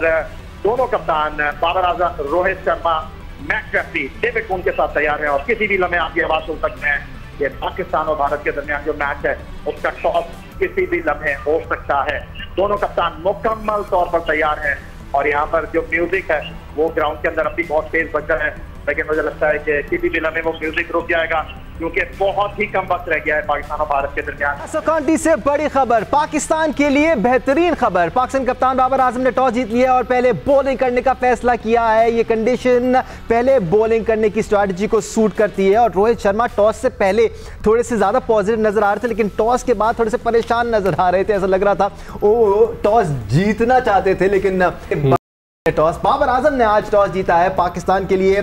दोनों कप्तान Babar Azam, Rohit Sharma, match referee David Boon के साथ तैयार है। और किसी भी लम्हे आप ये आवाज सुन सकते हैं कि पाकिस्तान और भारत के दरमियान जो मैच है उसका टॉस किसी भी लम्हे हो सकता है। दोनों कप्तान मुकम्मल तौर पर तैयार हैं और यहाँ पर जो म्यूजिक है वो ग्राउंड के अंदर अभी बहुत तेज बज रहा है, लेकिन मुझे लगता है कि किसी भी लम्हे वो म्यूजिक रुक जाएगा क्योंकि बहुत ही कम वक्त रह गया है पाकिस्तान और भारत के दरमियान। काउंटी से बड़ी खबर, पाकिस्तान के लिए बेहतरीन खबर। पाकिस्तान कप्तान बाबर आजम ने टॉस जीत लिया और पहले बॉलिंग करने का फैसला किया है। ये कंडीशन पहले बॉलिंग करने की स्ट्रैटेजी को सूट करती है और रोहित शर्मा टॉस से पहले थोड़े से ज्यादा पॉजिटिव नजर आ रहे थे, लेकिन टॉस के बाद थोड़े से परेशान नजर आ रहे थे। ऐसा लग रहा था वो टॉस जीतना चाहते थे, लेकिन टॉस बाबर आजम ने आज टॉस जीता है पाकिस्तान के लिए।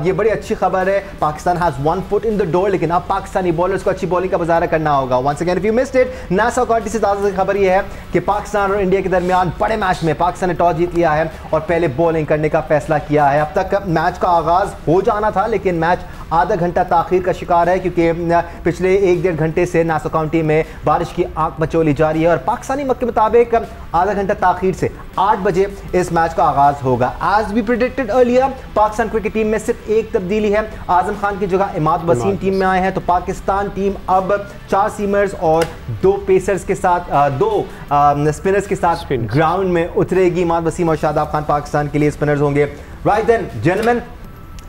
ये बड़ी अच्छी खबर है। Pakistan has 1 foot in the door, लेकिन अब पाकिस्तानी बॉलर्स को अच्छी बॉलिंग का मुजाहरा करना होगा। Once again if you missed it, Nassau County से ताज़ा खबर ये है कि पाकिस्तान और इंडिया के दरमियान बड़े मैच में पाकिस्तान ने टॉस जीत लिया है और पहले बॉलिंग करने का फैसला किया है। अब तक मैच का आगाज हो जाना था, लेकिन मैच आधा घंटा ताखीर का शिकार है क्योंकि पिछले 1-1.5 घंटे से नासा काउंटी में बारिश की आंख मचोली जारी है और पाकिस्तानी वक्त के मुताबिक आधा घंटा ताखीर से 8 बजे इस मैच का आगाज होगा। As we predicted earlier, Pakistan cricket team में सिर्फ एक तब्दीली है, आजम खान की जगह इमाद वसीम टीम में आए हैं। तो पाकिस्तान टीम अब 4 सीमर्स और 2 पेसर्स के साथ 2 स्पिनर्स के साथ ग्राउंड में उतरेगी। इमाद वसीम और शादाब खान पाकिस्तान के लिए स्पिनर्स होंगे। Right then gentleman,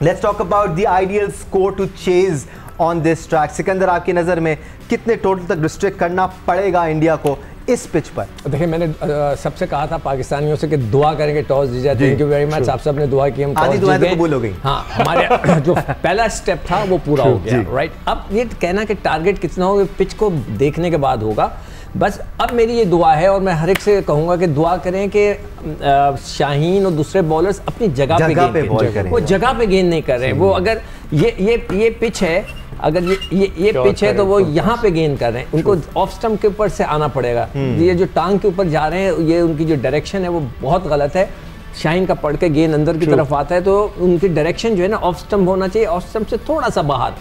let's talk about the ideal score to chase on this track. Sikandar, आपकी नज़र में कितने टोटल तक रिस्ट्रिक्ट करना पड़ेगा इंडिया को इस पिच पर? देखिए, मैंने सबसे कहा था पाकिस्तानियों से कि दुआ करेंगे टॉस जीत जाए। थैंक यू वेरी मच, आप सबने दुआ की, हम टॉस जीत गए। कबूल हो गई। हाँ, हमारे जो पहला स्टेप था वो पूरा हो गया। राइट, अब ये कहना कि टारगेट कितना होगा पिच को देखने के बाद होगा। बस अब मेरी ये दुआ है और मैं हर एक से कहूँगा कि दुआ करें कि शाहीन और दूसरे बॉलर्स अपनी जगह पे बॉल करें। वो जगह पे गेंद नहीं कर रहे हैं। वो अगर ये पिच है, अगर ये पिच है तो वो यहाँ पे गेंद कर रहे हैं, उनको ऑफ स्टंप के ऊपर से आना पड़ेगा। ये जो टांग के ऊपर जा रहे हैं, ये उनकी जो डायरेक्शन है वो बहुत गलत है। शाइन का पढ़ के गेंद अंदर की तरफ आता है तो उनकी डायरेक्शन जो है ना ऑफ स्टंप होना चाहिए, ऑफ स्टंप से थोड़ा सा बाहर,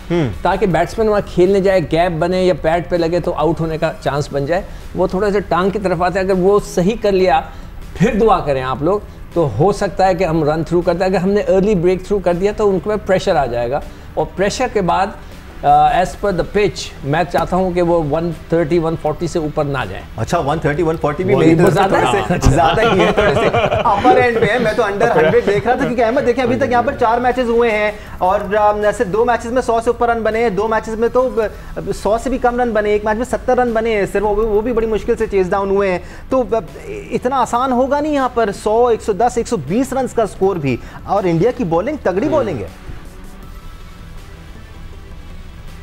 ताकि बैट्समैन वहाँ खेलने जाए, गैप बने या पैड पे लगे तो आउट होने का चांस बन जाए। वो थोड़ा सा टांग की तरफ आता है, अगर वो सही कर लिया फिर दुआ करें आप लोग, तो हो सकता है कि हम रन थ्रू करते हैं। अगर हमने अर्ली ब्रेक थ्रू कर दिया तो उनको में प्रेशर आ जाएगा और प्रेशर के बाद एज पर द पिच मैं चाहता हूं कि वो 130-140 से ऊपर ना जाए। अच्छा, 130-140 भी मेरी तरफ से ज्यादा ही है, थोड़े से अपर एंड पे है। मैं तो अंडर 100 देख रहा था क्योंकि अहमद देखिए अभी तक यहाँ पर 4 मैचेस हुए हैं और ऐसे 2 मैचेस में 100 से ऊपर रन बने हैं, 2 मैचेस में तो 100 से भी कम रन बने, एक मैच में 70 रन बने हैं सिर्फ, वो भी बड़ी मुश्किल से चेज डाउन हुए हैं। तो इतना आसान होगा नहीं यहाँ पर 100, 110, 120 रन का स्कोर भी। और इंडिया की बॉलिंग तगड़ी बॉलिंग है।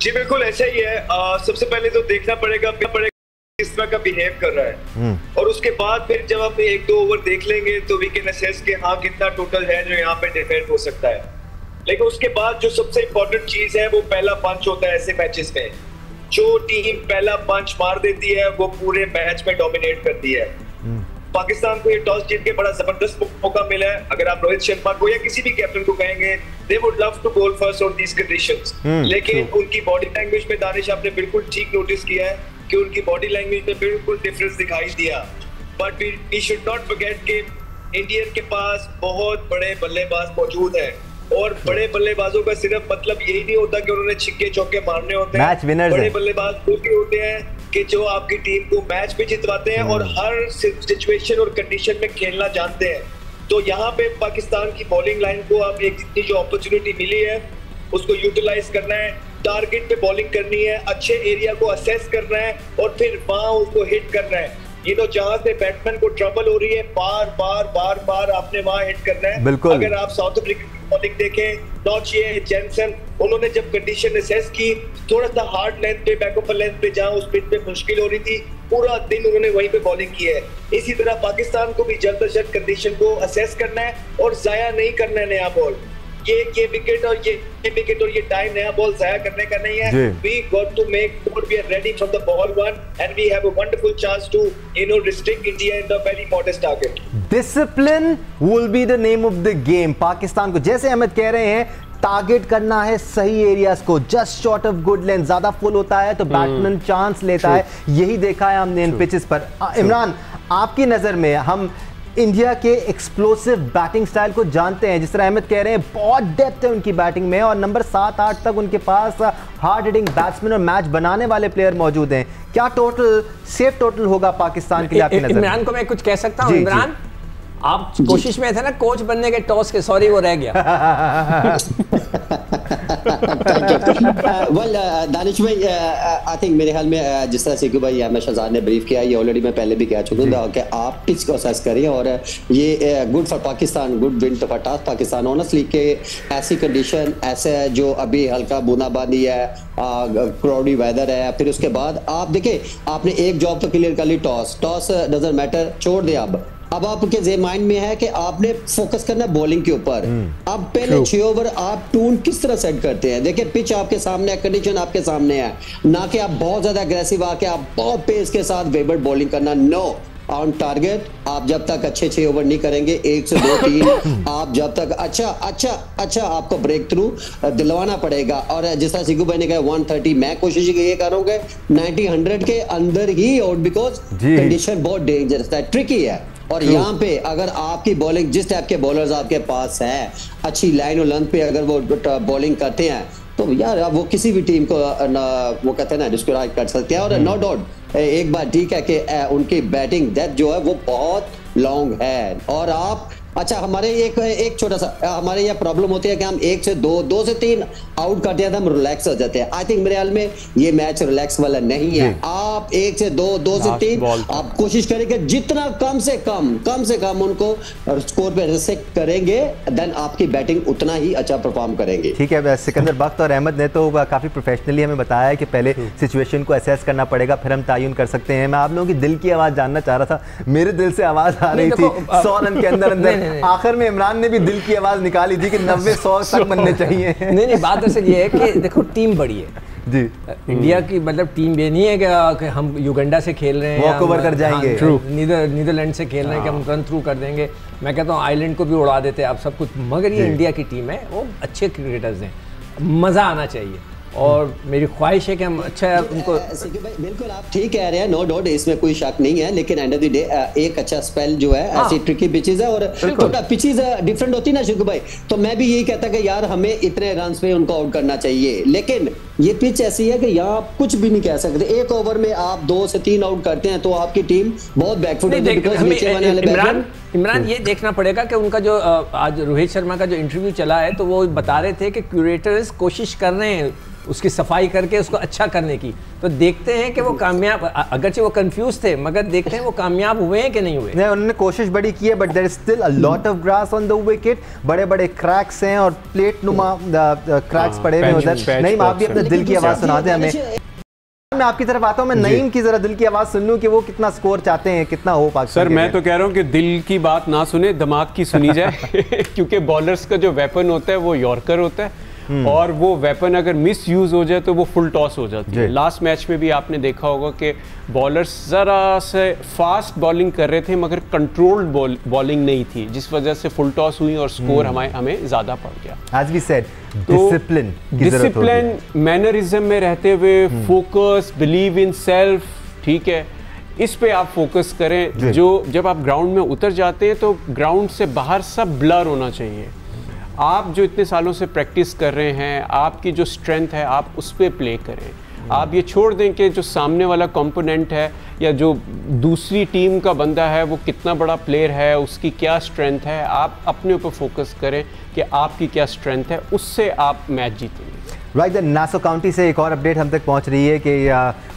जी बिल्कुल ऐसा ही है। सबसे पहले तो देखना पड़ेगा किस तरह का बिहेव कर रहा है और उसके बाद फिर जब आप 1-2 ओवर देख लेंगे तो वी कैन असेस कि हाँ कितना टोटल है जो यहाँ पे डिफेंड हो सकता है। लेकिन उसके बाद जो सबसे इंपॉर्टेंट चीज है वो पहला पंच होता है। ऐसे मैचेस में जो टीम पहला पंच मार देती है वो पूरे मैच में डोमिनेट करती है। पाकिस्तान को ये टॉस जीत के बड़ा जबरदस्त मौका मिला है। अगर आप रोहित शर्मा को या किसी भी कैप्टन को कहेंगे they would love to bowl first on these conditions, लेकिन उनकी बॉडी लैंग्वेज में दानिश आपने बिल्कुल ठीक नोटिस किया है कि उनकी बॉडी लैंग्वेज में बिल्कुल डिफरेंस दिखाई दिया। But we should not forget कि इंडियन के पास बहुत बड़े बल्लेबाज मौजूद हैं और बड़े बल्लेबाजों का सिर्फ मतलब यही नहीं होता कि उन्होंने छिक्के चौके मारने होते हैं। बड़े बल्लेबाज वो भी होते हैं कि जो आपकी टीम को मैच भी जितवाते हैं और हर सिचुएशन और कंडीशन में खेलना जानते हैं। तो यहाँ पे पाकिस्तान की बॉलिंग लाइन को आप एक जितनी जो अपॉर्चुनिटी मिली है उसको यूटिलाइज करना है, टारगेट पे बॉलिंग करनी है, अच्छे एरिया को असेस करना है और फिर वहां उसको हिट करना है। ये तो जहां से बैट्समैन को ट्रबल हो रही है बार बार आपने वहां हिट करना है। अगर आप साउथ अफ्रीका की बॉलिंग देखें, नॉचिए, जेनसन, उन्होंने जब कंडीशन असेस की थोड़ा सा हार्ड लेंथ पे, बैक ऑफ लेंथ पे जहां उस पिच पे मुश्किल हो रही थी पूरा दिन उन्होंने वहीं पे बॉलिंग की है। इसी तरह पाकिस्तान को भी जल्द से जल्द कंडीशन को असेस करना है और जाया नहीं करना है नया बॉल। ये विकेट और ये विकेट और ये टाइम नया बॉल जाया करने का नहीं है। We got to make sure we are ready from the ball one and we have a wonderful chance to restrict India in the very modest target. Discipline will be the name of the game. Pakistan को जैसे अहमद कह रहे हैं target करना है सही areas को, just short of good length, ज्यादा फुल होता है तो बैट्समैन चांस लेता है, यही देखा है हमने इन पिचेस पर। इमरान, आपकी नजर में हम इंडिया के एक्सप्लोसिव बैटिंग स्टाइल को जानते हैं, जिस तरह अहमद कह रहे हैं बहुत डेप्थ है उनकी बैटिंग में और नंबर 7-8 तक उनके पास हार्ड हिटिंग बैट्समैन और मैच बनाने वाले प्लेयर मौजूद हैं। क्या टोटल सेफ टोटल होगा पाकिस्तान के लिए आपकी नजर में? इमरान को मैं कुछ कह सकता हूं? इमरान, आप कोशिश में थे ना कोच बनने के टॉस के, सॉरी वो रह गया। वेल दानिश भाई, आई थिंक मेरे ख्याल में जिस तरह सिक्कू भाई अहमद शहजाद ने ब्रीफ किया, ये ऑलरेडी मैं पहले भी कह चुका हूं कि आप पिच को असेस करिए और ये good for Pakistan, good win for task Pakistan honestly के ऐसी कंडीशन, ऐसे जो अभी हल्का बूंदाबांदी है, क्लाउडी वेदर है, फिर उसके बाद आप देखिए आपने एक जॉब तो क्लियर कर ली, टॉस डजंट मैटर, छोड़ दिया। अब आपके माइंड में है कि आपने फोकस करना है बॉलिंग के ऊपर। अब पहले 6 ओवर आप टून किस तरह सेट करते हैं? देखिए पिच आपके सामने है, कंडीशन आपके सामने है, ना कि आप बहुत ज्यादा अग्रेसिव आके आप बहुत पेस के साथ वेबर बॉलिंग करना। No, on target. आप जब तक अच्छे 6 ओवर नहीं करेंगे, 1 से 2 3 आप जब तक अच्छा आपको ब्रेक थ्रू दिलवाना पड़ेगा। और जिस तरह सिक्कू भाई ने कहा 130, मैं कोशिश ये करूंगा 90-100 के अंदर ही आउट, बिकॉज कंडीशन बहुत डेंजरस है, ट्रिकी है। और यहाँ पे अगर आपकी बॉलिंग, जिस टाइप के बॉलर्स आपके पास है, अच्छी लाइन और लेंथ पे अगर वो बॉलिंग करते हैं तो यार वो किसी भी टीम को वो कहते हैं ना डिस्क्वालीफाई कर सकते हैं। और नो डाउट एक बात ठीक है कि उनकी बैटिंग डेप्थ जो है वो बहुत लॉन्ग है। और आप अच्छा, हमारे एक छोटा सा हमारे यहाँ प्रॉब्लम होती है कि हम 1 से 2 से 3 आउट करते हैं तो हम रिलैक्स हो जाते हैं। आई थिंक मेरे ख्याल में ये मैच रिलैक्स वाला नहीं है। आप 1 से 2 से 3 आप कोशिश करेंगे जितना कम से कम उनको स्कोर पे रिस्ट्रिक्ट करेंगे, देन आपकी बैटिंग उतना ही अच्छा परफॉर्म करेंगे। ठीक है, सिकंदर बख्त और अहमद ने तो काफी प्रोफेशनली हमें बताया है कि पहले सिचुएशन को असेस करना पड़ेगा, फिर हम तयन कर सकते हैं। मैं आप लोगों की दिल की आवाज जानना चाह रहा था, मेरे दिल से आवाज आ रही थी 100 रन के अंदर आखिर में इमरान ने भी दिल की आवाज निकाली थी कि 90-100 तक बनने चाहिए। नहीं, बात असल ये है कि देखो टीम बड़ी है जी, इंडिया की मतलब टीम ये नहीं है कि हम युगांडा से खेल रहे हैं, वॉक ओवर कर जाएंगे, नीदरलैंड से खेल रहे हैं कि हम रन थ्रू कर देंगे। मैं कहता हूँ आइलैंड को भी उड़ा देते हैं आप सब कुछ, मगर ये इंडिया की टीम है, वो अच्छे क्रिकेटर्स हैं, मज़ा आना चाहिए। और मेरी ख्वाहिश है कि हम अच्छा उनको। बिल्कुल आप ठीक कह रहे हैं, नो डाउट, इसमें कोई शक नहीं है। लेकिन एंड ऑफ द डे एक अच्छा स्पेल जो है ऐसी ट्रिकी पिचेस है और पिचेस डिफरेंट होती ना शिकू भाई, तो मैं भी यही कहता कि यार हमें इतने रन पे उनको आउट करना चाहिए। लेकिन ये पिच ऐसी है कि यहाँ आप कुछ भी नहीं कह सकते। 1 ओवर में आप 2 से 3 आउट करते हैं तो आपकी टीम बहुत बैकफुट होती है। इमरान ये देखना पड़ेगा कि उनका जो आज रोहित शर्मा का जो इंटरव्यू चला है तो वो बता रहे थे कि क्यूरेटर्स कोशिश कर रहे हैं उसकी सफाई करके उसको अच्छा करने की, तो देखते हैं कि वो कामयाब, अगरचे वो कंफ्यूज थे मगर देखते हैं वो कामयाब हुए हैं कि नहीं हुए। नहीं, उन्होंने कोशिश बड़ी की है but there is still a lot of grass on the wicket, बड़े-बड़े क्रैक्स हैं और प्लेट नुमा क्रैक्स पड़े हुए उधर। नहीं, आप भी अपने दिल की आवाज सुना दें हमें। मैं आपकी तरफ आता हूं, मैं नईम की जरा दिल की आवाज सुन लूं कि वो कितना स्कोर चाहते हैं, कितना हो पाकिस्तान। सर मैं तो कह रहा हूं कि दिल की बात ना सुने, दिमाग की सुनी जाए क्योंकि बॉलर्स का जो वेपन होता है वो यॉर्कर होता है और वो वेपन अगर मिस यूज हो जाए तो वो फुल टॉस हो जाती है। लास्ट मैच में भी आपने देखा होगा कि बॉलर्स जरा से फास्ट बॉलिंग कर रहे थे मगर कंट्रोल्ड बॉलिंग नहीं थी, जिस वजह से फुल टॉस हुई और स्कोर हमें ज्यादा पड़ गया। As we said, discipline mannerism में रहते हुए फोकस, बिलीव इन सेल्फ, ठीक है, इस पे आप फोकस करें। जो जब आप ग्राउंड में उतर जाते हैं तो ग्राउंड से बाहर सब ब्लर होना चाहिए। आप जो इतने सालों से प्रैक्टिस कर रहे हैं, आपकी जो स्ट्रेंथ है आप उस पर प्ले करें। आप ये छोड़ दें कि जो सामने वाला कंपोनेंट है या जो दूसरी टीम का बंदा है वो कितना बड़ा प्लेयर है, उसकी क्या स्ट्रेंथ है, आप अपने ऊपर फोकस करें कि आपकी क्या स्ट्रेंथ है, उससे आप मैच जीतेंगे। राइट, नासो काउंटी से एक और अपडेट हम तक पहुंच रही है कि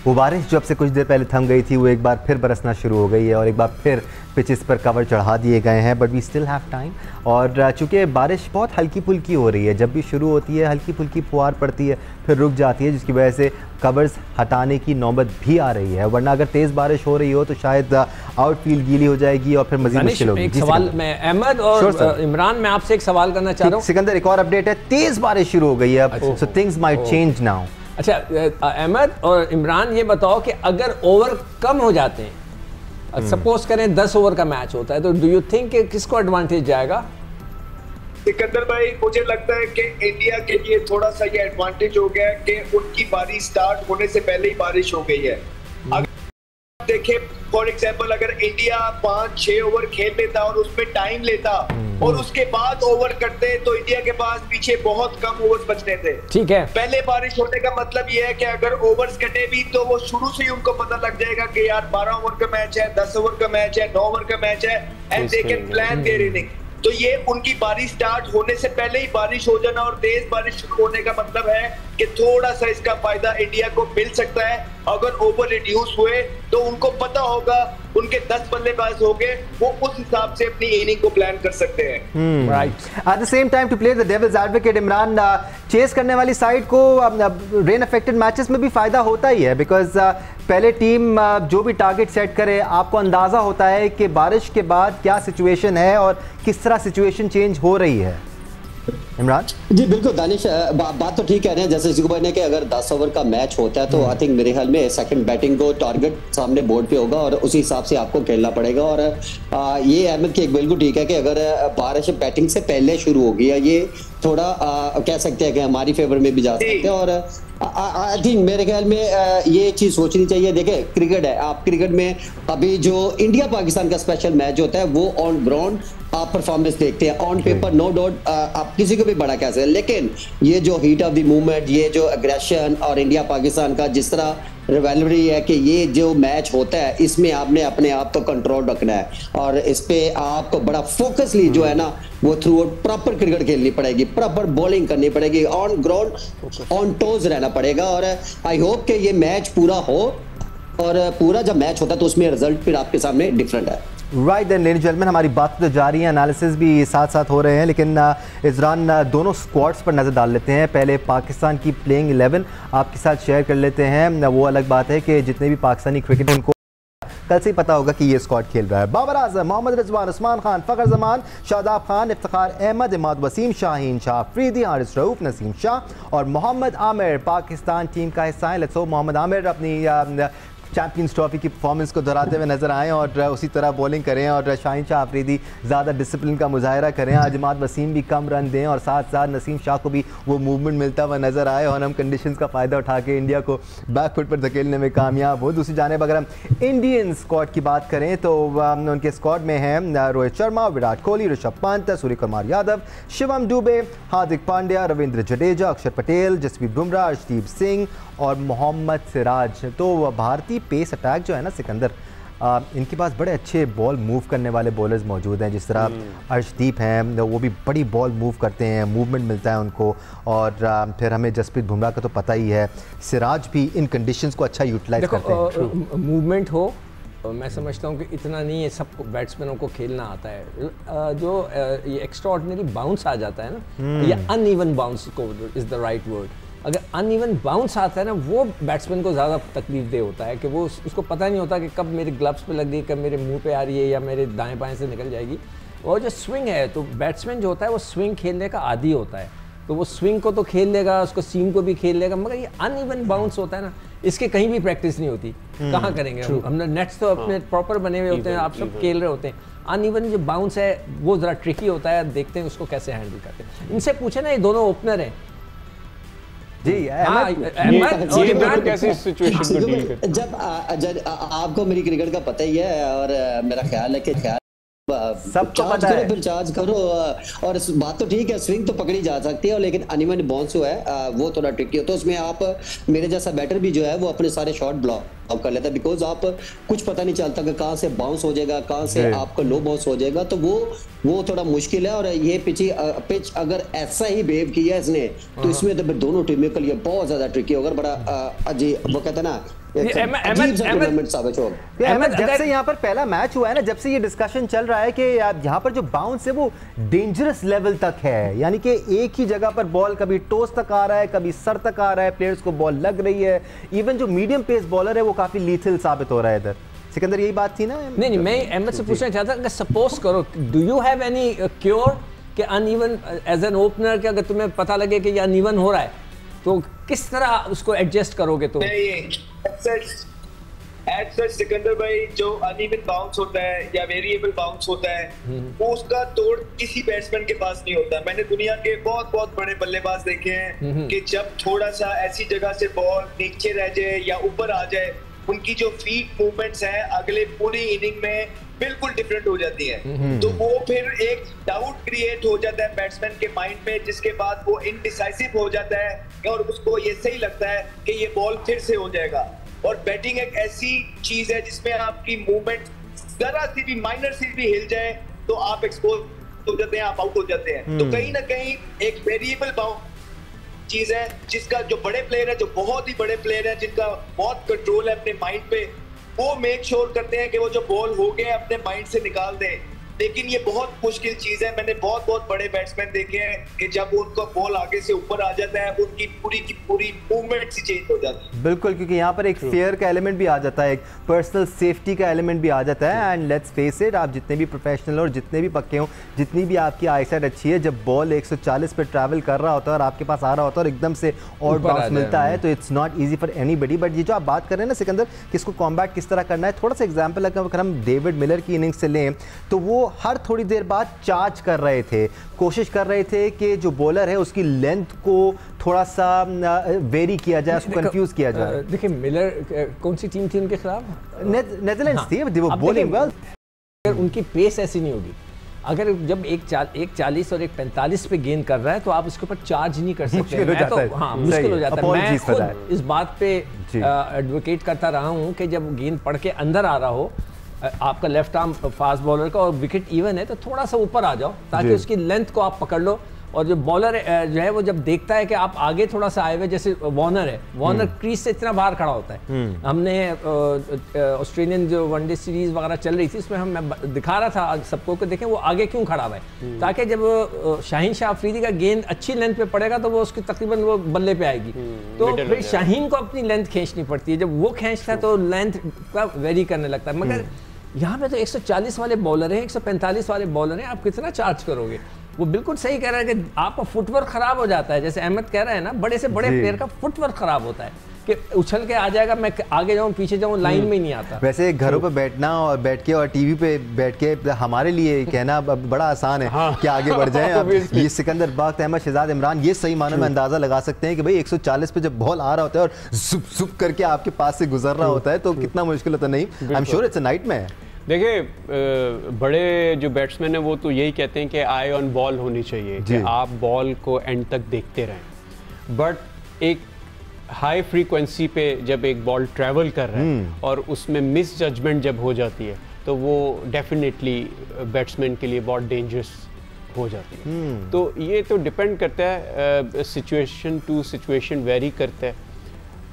वो बारिश जो अब से कुछ देर पहले थम गई थी वो एक बार फिर बरसना शुरू हो गई है और एक बार फिर पिचेस पर कवर चढ़ा दिए गए हैं, but we still have time. और चूँकि बारिश बहुत हल्की फुल्की हो रही है, जब भी शुरू होती है हल्की फुल्की फुहार पड़ती है फिर रुक जाती है, जिसकी वजह से कवर्स हटाने की नौबत भी आ रही है। वरना अगर तेज़ बारिश हो रही हो तो शायद आउटफील्ड गीली हो जाएगी और फिर मजीद मुश्किल होगी। एक सवाल मैं अहमद और इमरान मैं आपसे एक सवाल करना चाह रहा हूँ। सिकंदर एक और अपडेट है, तेज बारिश शुरू हो गई है अब, so things might change now. अच्छा अहमद और इमरान ये बताओ कि अगर ओवर कम हो जाते हैं, सपोज करें 10 ओवर का मैच होता है, तो डू यू थिंक किसको एडवांटेज जाएगा? सिकंदर भाई मुझे लगता है कि इंडिया के लिए थोड़ा सा ये एडवांटेज हो गया है कि उनकी बारी स्टार्ट होने से पहले ही बारिश हो गई है। अगर देखें फॉर एग्जांपल अगर इंडिया 5-6 ओवर खेल लेता और उसमें टाइम लेता और उसके बाद ओवर करते तो इंडिया के पास पीछे बहुत कम ओवर्स बचने थे। ठीक है, पहले बारिश होने का मतलब ये है कि अगर ओवर्स कटे भी तो वो शुरू से ही उनको पता लग जाएगा कि यार 12 ओवर का मैच है, 10 ओवर का मैच है, 9 ओवर का मैच है, and they can plan their inning. तो ये उनकी बारिश स्टार्ट होने से पहले ही बारिश हो जाना और तेज बारिश शुरू होने का मतलब है कि थोड़ा सा इसका फायदा इंडिया को मिल सकता है। अगर ओवर रिड्यूस हुए तो उनको पता होगा उनके 10 बल्लेबाज होंगे, वो उस हिसाब से अपनी इनिंग को प्लान कर सकते हैं। Right, at the same time to play the devil's advocate Imran, chase करने वाली साइड को रेन अफेक्टेड मैचेस में भी फायदा होता ही है, बिकॉज पहले टीम जो भी टारगेट सेट करे आपको अंदाजा होता है कि बारिश के बाद क्या सिचुएशन है और किस तरह सिचुएशन चेंज हो रही है। इमरान जी बिल्कुल दानिश, बात तो ठीक कह रहे हैं। जैसे जिक्र ने कि अगर 10 ओवर का मैच होता है तो आई थिंक मेरे ख्याल में सेकंड बैटिंग को टारगेट सामने बोर्ड पे होगा और उसी हिसाब से आपको खेलना पड़ेगा। और ये अहमद की एक बिल्कुल ठीक है कि अगर बारिश बैटिंग से पहले शुरू होगी, ये थोड़ा कह सकते हैं कि हमारी फेवर में भी जा सकते हैं। और आई थिंक मेरे ख्याल में ये चीज सोचनी चाहिए। देखे क्रिकेट है, आप क्रिकेट में अभी जो इंडिया पाकिस्तान का स्पेशल मैच होता है वो ऑन ग्राउंड आप परफॉर्मेंस देखते हैं, ऑन पेपर नो डाउट आप किसी को भी बड़ा कह सकते हैं, लेकिन ये जो हीट ऑफ द मूवमेंट, ये जो एग्रेशन और इंडिया पाकिस्तान का जिस तरह रिवैल्वरी है कि ये जो मैच होता है इसमें आपने अपने आप को कंट्रोल रखना है और इस पे आपको बड़ा फोकसली जो है ना वो थ्रू आउट प्रॉपर क्रिकेट खेलनी पड़ेगी, प्रॉपर बॉलिंग करनी पड़ेगी, ऑन ग्राउंड ऑन टोज रहना पड़ेगा। और आई होप कि ये मैच पूरा हो और पूरा जब मैच होता है तो उसमें रिजल्ट फिर आपके सामने डिफरेंट है। Right then ladies and gentleman, हमारी बात तो जारी है, एनालिसिस भी साथ साथ हो रहे हैं, लेकिन इस दौरान दोनों स्क्वाड्स पर नज़र डाल लेते हैं। पहले पाकिस्तान की प्लेइंग 11 आपके साथ शेयर कर लेते हैं। वो अलग बात है कि जितने भी पाकिस्तानी क्रिकेट उनको कल से ही पता होगा कि ये स्क्वाड खेल रहा है। बाबर आजम, मोहम्मद रिजवान, उस्मान खान, फ़खर जमान, शादाब खान, इफ्तिखार अहमद, इमाद वसीम, शाहीन शाह अफरीदी, हारिस रऊफ, नसीम शाह और मोहम्मद आमिर पाकिस्तान टीम का हिस्सा है। लेट्स होप मोहम्मद आमिर अपनी चैंपियंस ट्रॉफी की परफॉर्मेंस को दोहराते हुए नजर आएँ और उसी तरह बॉलिंग करें और शाहीन शाह अफरीदी ज़्यादा डिसिप्लिन का मुजाहरा करें, आज इमाद वसीम भी कम रन दें और साथ साथ नसीम शाह को भी वो मूवमेंट मिलता हुआ नज़र आए और हम कंडीशंस का फ़ायदा उठा के इंडिया को बैकफुट पर धकेलने में कामयाब हो। दूसरी जानिब अगर हम इंडियन स्क्वाड की बात करें तो उनके स्क्वाड में हैं रोहित शर्मा, विराट कोहली, ऋषभ पंत, सूर्य कुमार यादव, शिवम दुबे, हार्दिक पांड्या, रविंद्र जडेजा, अक्षर पटेल, जसप्रीत बुमराह, अर्शदीप सिंह और मोहम्मद सिराज। तो भारतीय पेस अटैक जो है ना सिकंदर, इनके पास बड़े अच्छे बॉल मूव करने वाले बॉलर्स मौजूद हैं, जिस तरह अर्शदीप हैं वो भी बड़ी बॉल मूव करते हैं, मूवमेंट मिलता है उनको। और फिर हमें जसप्रीत बुमराह का तो पता ही है, सिराज भी इन कंडीशंस को अच्छा यूटिलाइज करते हैं। मूवमेंट हो मैं समझता हूँ कि इतना नहीं है, सब बैट्समैनों को खेलना आता है। जो ये एक्स्ट्रा ऑर्डिनरी बाउंस आ जाता है ना, या अनइवन बाउंस को इज़ द राइट वर्ड, अगर अनइवन बाउंस आता है ना वो बैट्समैन को ज़्यादा तकलीफ दे होता है कि वो उसको पता नहीं होता कि कब मेरे ग्लव्स पे लग गई, कब मेरे मुंह पे आ रही है या मेरे दाएं बाएं से निकल जाएगी। और जो स्विंग है तो बैट्समैन जो होता है वो स्विंग खेलने का आदी होता है, तो वो स्विंग को तो खेल लेगा, उसको सीम को भी खेल लेगा, मगर ये अनइवन बाउंस होता है ना, इसके कहीं भी प्रैक्टिस नहीं होती। कहाँ करेंगे हमने नेट्स तो अपने प्रॉपर बने हुए होते हैं, आप सब खेल रहे होते हैं। अनइवन जो बाउंस है वो ज़रा ट्रिकी होता है, देखते हैं उसको कैसे हैंडल करते हैं। इनसे पूछे ना, ये दोनों ओपनर हैं जी, कैसी सिचुएशन को डील करते हैं? जब आपको मेरी क्रिकेट का पता ही है और मेरा ख्याल है कि सबको पता है, फिर चार्ज करो। और बात तो ठीक है, स्विंग तो पकड़ी जा सकती है, लेकिन अनइवन बाउंस जो है वो थोड़ा ट्रिकी होता है। उसमें आप मेरे जैसा बैटर भी जो है वो अपने सारे शॉट ब्लॉक कर लेता है, बिकॉज आप कुछ पता नहीं चलता कि कहाँ से बाउंस हो जाएगा, कहाँ से आपका लो बाउंस हो जाएगा, तो वो थोड़ा मुश्किल है। और ये पिच अगर ऐसा ही बिहेव किया इसने तो इसमें तो दोनों टीमों के लिए बहुत ज्यादा ट्रिकी होगा, बड़ा अजीब, वो कहते हैं ना जब से यहाँ पर पहला मैच हुआ है ना, जब से ये डिस्कशन चल रहा है कि यहाँ पर जो बाउंस है वो डेंजरस लेवल तक है, यानी कि एक ही जगह पर बॉल कभी टोस तक आ रहा है, कभी सर तक आ रहा है, प्लेयर्स को बॉल लग रही है। इवन जो मीडियम पेस बॉलर है वो काफी लीथल साबित हो रहा है इधर सिकंदर यही बात थी ना? नहीं, मैं अहमद से पूछना चाहता अगर सपोज करो, do you have any cure कि अनइवन एज एन ओपनर कि अगर तुम्हें पता लगे कि ये अनइवन हो रहा है तो किस तरह उसको एडजस्ट करोगे तुम? सिकंदर भाई, जो अनइवन बाउंस होता है या वेरिएबल बाउंस होता है वो उसका तोड़ किसी बैट्समैन के पास नहीं होता। मैंने दुनिया के बहुत बहुत बड़े बल्लेबाज देखे हैं कि जब थोड़ा सा ऐसी जगह से बॉल नीचे रह जाए या ऊपर आ जाए, उनकी जो फीट मूवमेंट्स हैं अगले पूरी इनिंग में बिल्कुल डिफरेंट हो जाती है। तो वो फिर एक डाउट क्रिएट हो जाता है बैट्समैन के माइंड में, जिसके बाद वो इनडिसाइसिव हो जाता है और उसको ये सही लगता है कि ये बॉल फिर से हो जाएगा। और बैटिंग एक ऐसी चीज है जिसमें आपकी मूवमेंट जरा सी भी माइनर सी भी हिल जाए तो आप एक्सपोज हो जाते हैं, आप आउट हो जाते हैं। तो कहीं ना कहीं एक वेरिएबल बाउंस चीज है जिसका जो बड़े प्लेयर है, जो बहुत ही बड़े प्लेयर है, जिनका बहुत कंट्रोल है अपने माइंड पे, वो मेक श्योर करते हैं कि वो जो बॉल हो गए अपने माइंड से निकाल दें। लेकिन ये बहुत मुश्किल चीज है। मैंने बहुत बहुत बड़े बैट्समैन देखे हैं कि जब उनका बॉल आगे से ऊपर आ जाता है उनकी पूरी की पूरी मूवमेंट ही चेंज हो जाती है। बिल्कुल, क्योंकि यहाँ पर एक फेयर का एलिमेंट भी आ जाता है, एक पर्सनल सेफ्टी का एलिमेंट भी आ जाता है। एंड लेट्स फेस इट, आप जितने भी प्रोफेशनल और जितने भी पक्के हों, जितनी भी आपकी आईसाइट अच्छी है, जब बॉल 140 पे ट्रैवल कर रहा होता है और आपके पास आ रहा होता है और एकदम से और बाउंस मिलता है तो it's not easy for anybody. But ये जो आप बात कर रहे हैं ना सिकंदर, किसको कॉम्बैट किस तरह करना है, थोड़ा सा एग्जाम्पल अगर हम डेविड मिलर की इनिंग्स से लें तो वो हर थोड़ी देर बाद चार्ज कर रहे थे, कोशिश कर रहे थे कि जो बॉलर है उसकी लेंथ को थोड़ा सा वेरी किया जाए, उसको कंफ्यूज किया जाए। देखिए मिलर कौन सी टीम थी उनके खिलाफ? नेदरलैंड्स थी, वो बॉलिंग वेल। उनकी पेस ऐसी नहीं होगी। अगर जब एक 40 और एक 45 पे गेंद कर रहा है तो आप उसके ऊपर चार्ज नहीं कर सकते। मुश्किल हो जाता है। मुश्किल हो जाता है। मैं खुद इस बात पे एडवोकेट करता रहा हूँ कि जब गेंद पड़ के अंदर आ रहा हो आपका लेफ्ट आर्म फास्ट बॉलर का और विकेट इवन है तो थोड़ा सा ऊपर आ जाओ ताकि उसकी लेंथ को आप पकड़ लो। और जो बॉलर जो है वो जब देखता है कि आप आगे थोड़ा सा आए हुए, जैसे वार्नर है, वार्नर क्रीज से इतना बाहर खड़ा होता है। हमने ऑस्ट्रेलियन जो वनडे सीरीज वगैरह चल रही थी उसमें मैं दिखा रहा था सबको कि देखें वो आगे क्यों खड़ा हुआ है, ताकि जब शाहीन शाह अफरीदी का गेंद अच्छी लेंथ पे पड़ेगा तो वो उसकी तकरीबन वो बल्ले पे आएगी। तो फिर शाहीन को अपनी लेंथ खींचनी पड़ती है, जब वो खींचता है तो लेंथ का वेरी करने लगता है। मगर यहाँ पे तो 140 वाले बॉलर हैं, 145 वाले बॉलर हैं, आप कितना चार्ज करोगे? वो बिल्कुल सही कह रहा है कि आपका फुटवर्क खराब हो जाता है। जैसे अहमद कह रहा है ना, बड़े से बड़े प्लेयर का फुटवर्क खराब होता है कि उछल के आ जाएगा, मैं आगे जाऊं पीछे जाऊं, लाइन में ही नहीं आता। वैसे घरों पे बैठना और बैठ के और टीवी पे बैठ के हमारे लिए कहना बड़ा आसान है कि आगे बढ़ जाएं। अब ये सिकंदर बख्त, अहमद शहजाद, इमरान ये सही मानों में अंदाजा लगा सकते हैं कि भाई 140 पे जब बॉल आ रहा होता है और जुप जुप करके आपके पास से गुजर रहा होता है तो कितना मुश्किल होता नहीं। आई am sure it's a nightmare. देखिए बड़े जो बैट्समैन हैं वो तो यही कहते हैं कि आई ऑन बॉल होनी चाहिए, कि आप बॉल को एंड तक देखते रहें। बट एक हाई फ्रीक्वेंसी पे जब एक बॉल ट्रैवल कर रहा है और उसमें मिस जजमेंट जब हो जाती है तो वो डेफिनेटली बैट्समैन के लिए बहुत डेंजरस हो जाती है। तो ये तो डिपेंड करता है, सिचुएशन टू सिचुएशन वेरी करता है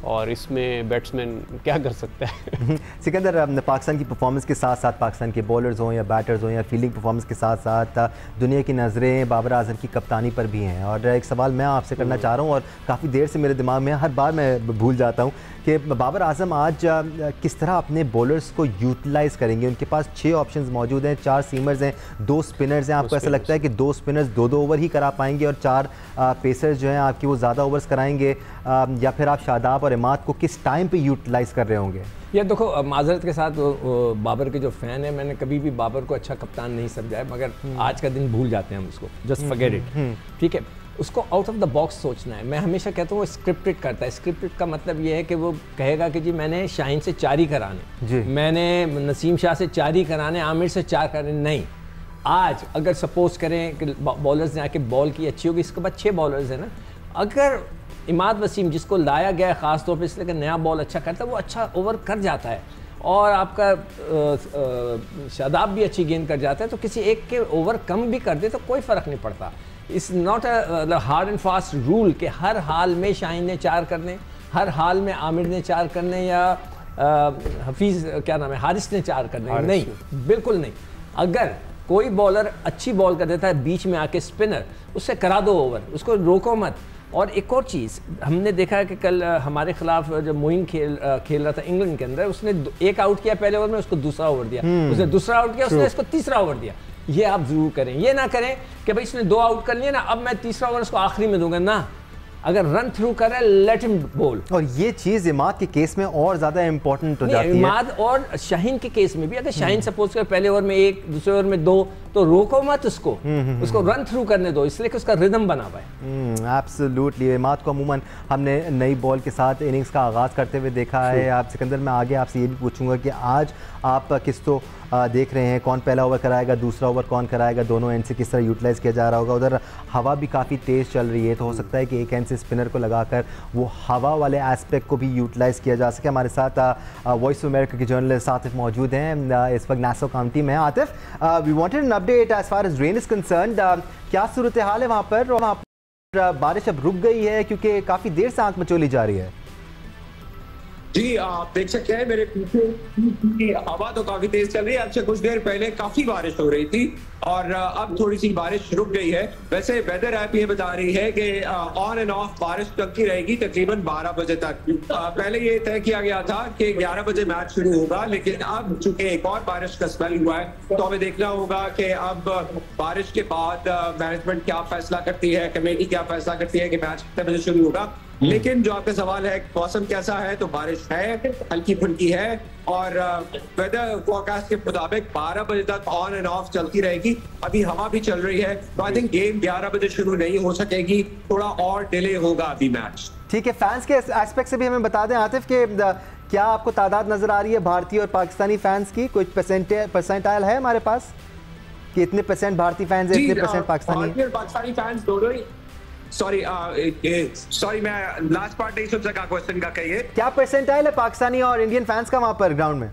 और इसमें बैट्समैन क्या कर सकता है। सिकंदर, पाकिस्तान की परफॉर्मेंस के साथ साथ पाकिस्तान के बॉलर्स हों या बैटर्स हों या फील्डिंग परफॉर्मेंस के साथ साथ दुनिया की नज़रें बाबर आजम की कप्तानी पर भी हैं। और एक सवाल मैं आपसे करना चाह रहा हूँ और काफ़ी देर से मेरे दिमाग में, हर बार मैं भूल जाता हूँ कि बाबर आजम आज किस तरह अपने बॉलर्स को यूटिलाइज़ करेंगे। उनके पास 6 ऑप्शंस मौजूद हैं, 4 सीमर्स हैं, 2 स्पिनर्स हैं। आपको ऐसा लगता है कि 2 स्पिनर्स 2-2 ओवर ही करा पाएंगे और 4 पेसर्स जो हैं आपकी वो ज़्यादा ओवर्स कराएंगे, या फिर आप शादाब और इमाद को किस टाइम पे यूटिलाइज़ कर रहे होंगे? या देखो, माजरत के साथ बाबर के जो फ़ैन है, मैंने कभी भी बाबर को अच्छा कप्तान नहीं समझा है, मगर आज का दिन भूल जाते हैं हम उसको, जस्ट फॉरगेट इट। ठीक है, उसको आउट ऑफ द बॉक्स सोचना है। मैं हमेशा कहता हूँ वो स्क्रिप्टेड करता है। स्क्रिप्टेड का मतलब ये है कि वो कहेगा कि जी मैंने शाहीन से 4 ही कराने, मैंने नसीम शाह से 4 ही कराने, आमिर से 4 कराने नहीं। आज अगर सपोज करें कि बॉलर्स ने आके बॉल की अच्छी होगी, इसके बाद 6 बॉलर्स हैं ना, अगर इमाद वसीम जिसको लाया गया है ख़ास तौर पे इसलिए कि नया बॉल अच्छा करता है, वो अच्छा ओवर कर जाता है और आपका शादाब भी अच्छी गेंद कर जाता है, तो किसी एक के ओवर कम भी कर दे तो कोई फ़र्क नहीं पड़ता। It's not a hard and fast rule कि हर हाल में शाहीन ने 4 करने, हर हाल में आमिर ने 4 करने या हफीज़ क्या नाम है हारिस ने 4 करने, नहीं, बिल्कुल नहीं। अगर कोई बॉलर अच्छी बॉल कर देता है बीच में आके स्पिनर, उससे करा दो ओवर, उसको रोको मत। और एक और चीज़ हमने देखा है कि कल हमारे खिलाफ जब मोइन खेल रहा था इंग्लैंड के अंदर, उसने एक आउट किया पहले ओवर में, उसको दूसरा ओवर दिया, उसने दूसरा आउट किया, उसने इसको तीसरा ओवर दिया। ये आप जरूर करें, ये ना करें कि भाई इसने 2 आउट कर लिए ना, अब मैं तीसरा ओवर इसको आखिरी में दूंगा ना। अगर रन थ्रू करे लेट हिम बोल। और ये चीज़ इमाद के केस में और ज़्यादा इंपॉर्टेंट हो जाती है। इमाद और शाहीन के केस में भी, अगर शाहीन सपोज कर पहले ओवर में 1, दूसरे ओवर में 2, तो रोको मत उसको, उसको रन थ्रू करने दो, इसलिए कि उसका रिदम बना पाए। एब्सोल्युटली। इमाद को अमूमन हमने नई बॉल के साथ इनिंग्स का आगाज़ करते हुए देखा है। आप सिकंदर, मैं आगे आपसे ये भी पूछूंगा कि आज आप किस तो देख रहे हैं, कौन पहला ओवर कराएगा, दूसरा ओवर कौन कराएगा, दोनों एंड से किस तरह यूटिलाइज़ किया जा रहा होगा। उधर हवा भी काफ़ी तेज़ चल रही है, तो हो सकता है कि एक एंड से स्पिनर को लगाकर वो हवा वाले एस्पेक्ट को भी यूटिलाइज़ किया जा सके। हमारे साथ वॉइस ऑफ अमेरिका के जर्नलिस्ट आतिफ मौजूद हैं, इस वक्त नासौ काउंटी में। Atif, we wanted an update as far as rain is concerned, क्या सूरत हाल है वहाँ पर? और वहाँ पर बारिश अब रुक गई है क्योंकि काफ़ी देर से आंख मचोली जा रही है। जी, आप देख सकते हैं मेरे पीछे हवा तो काफी तेज चल रही है। अब से कुछ देर पहले काफी बारिश हो रही थी और अब थोड़ी सी बारिश रुक गई है। वैसे वेदर ऐप ये बता रही है कि ऑन एंड ऑफ बारिश चलती रहेगी तकरीबन 12 बजे तक। पहले ये तय किया गया था कि 11 बजे मैच शुरू होगा, लेकिन अब चूंकि एक और बारिश का स्पेल हुआ है तो हमें देखना होगा कि अब बारिश के बाद मैनेजमेंट क्या फैसला करती है, कमेटी क्या फैसला करती है कि मैच कितने बजे शुरू होगा। लेकिन जो आपका सवाल है मौसम कैसा है, तो बारिश है, हल्की फुल्की है और वेदर फोरकास्ट के मुताबिक 12 बजे तक ऑन एंड ऑफ चलती रहेगी। अभी हवा भी चल रही है, तो आई थिंक गेम 11 बजे शुरू नहीं हो सकेगी, थोड़ा और डिले होगा अभी मैच। ठीक है, फैंस के एस्पेक्ट से भी हमें बता दें आतिफ कि क्या आपको तादाद नजर आ रही है भारतीय और पाकिस्तानी फैंस की? कुछ परसेंटाइल है हमारे पास कि इतने परसेंट भारतीय फैंस है, इतने परसेंट पाकिस्तानी फैंस दोनों ही। सॉरी मैं लास्ट पार्ट नहीं सुन सका क्वेश्चन का, कहिए। क्या परसेंटाइल है पाकिस्तानी और इंडियन फैंस का वहां पर ग्राउंड में?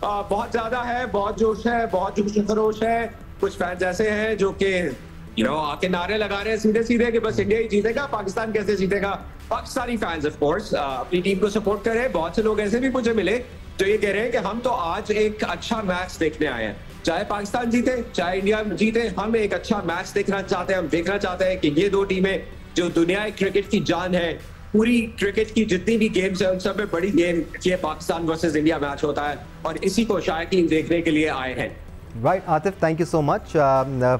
बहुत ज्यादा है, बहुत जोश है, बहुत जोश खरोश है। कुछ फैंस ऐसे हैं जो कि आके नारे लगा रहे हैं सीधे सीधे कि बस इंडिया ही जीतेगा, पाकिस्तान कैसे जीतेगा। पाकिस्तानी फैंस ऑफ कोर्स अपनी टीम को सपोर्ट कर रहे हैं। बहुत से लोग ऐसे भी मुझे मिले जो ये कह रहे हैं कि हम तो आज एक अच्छा मैच देखने आए हैं, चाहे पाकिस्तान जीते चाहे इंडिया जीते, हम एक अच्छा मैच देखना चाहते हैं। हम देखना चाहते हैं कि ये 2 टीमें जो दुनिया क्रिकेट की जान है, पूरी क्रिकेट की जितनी भी गेम्स है उन सब में बड़ी गेम ये पाकिस्तान वर्सेस इंडिया मैच होता है और इसी को शायकीन देखने के लिए आए हैं। Right Atif, thank you so much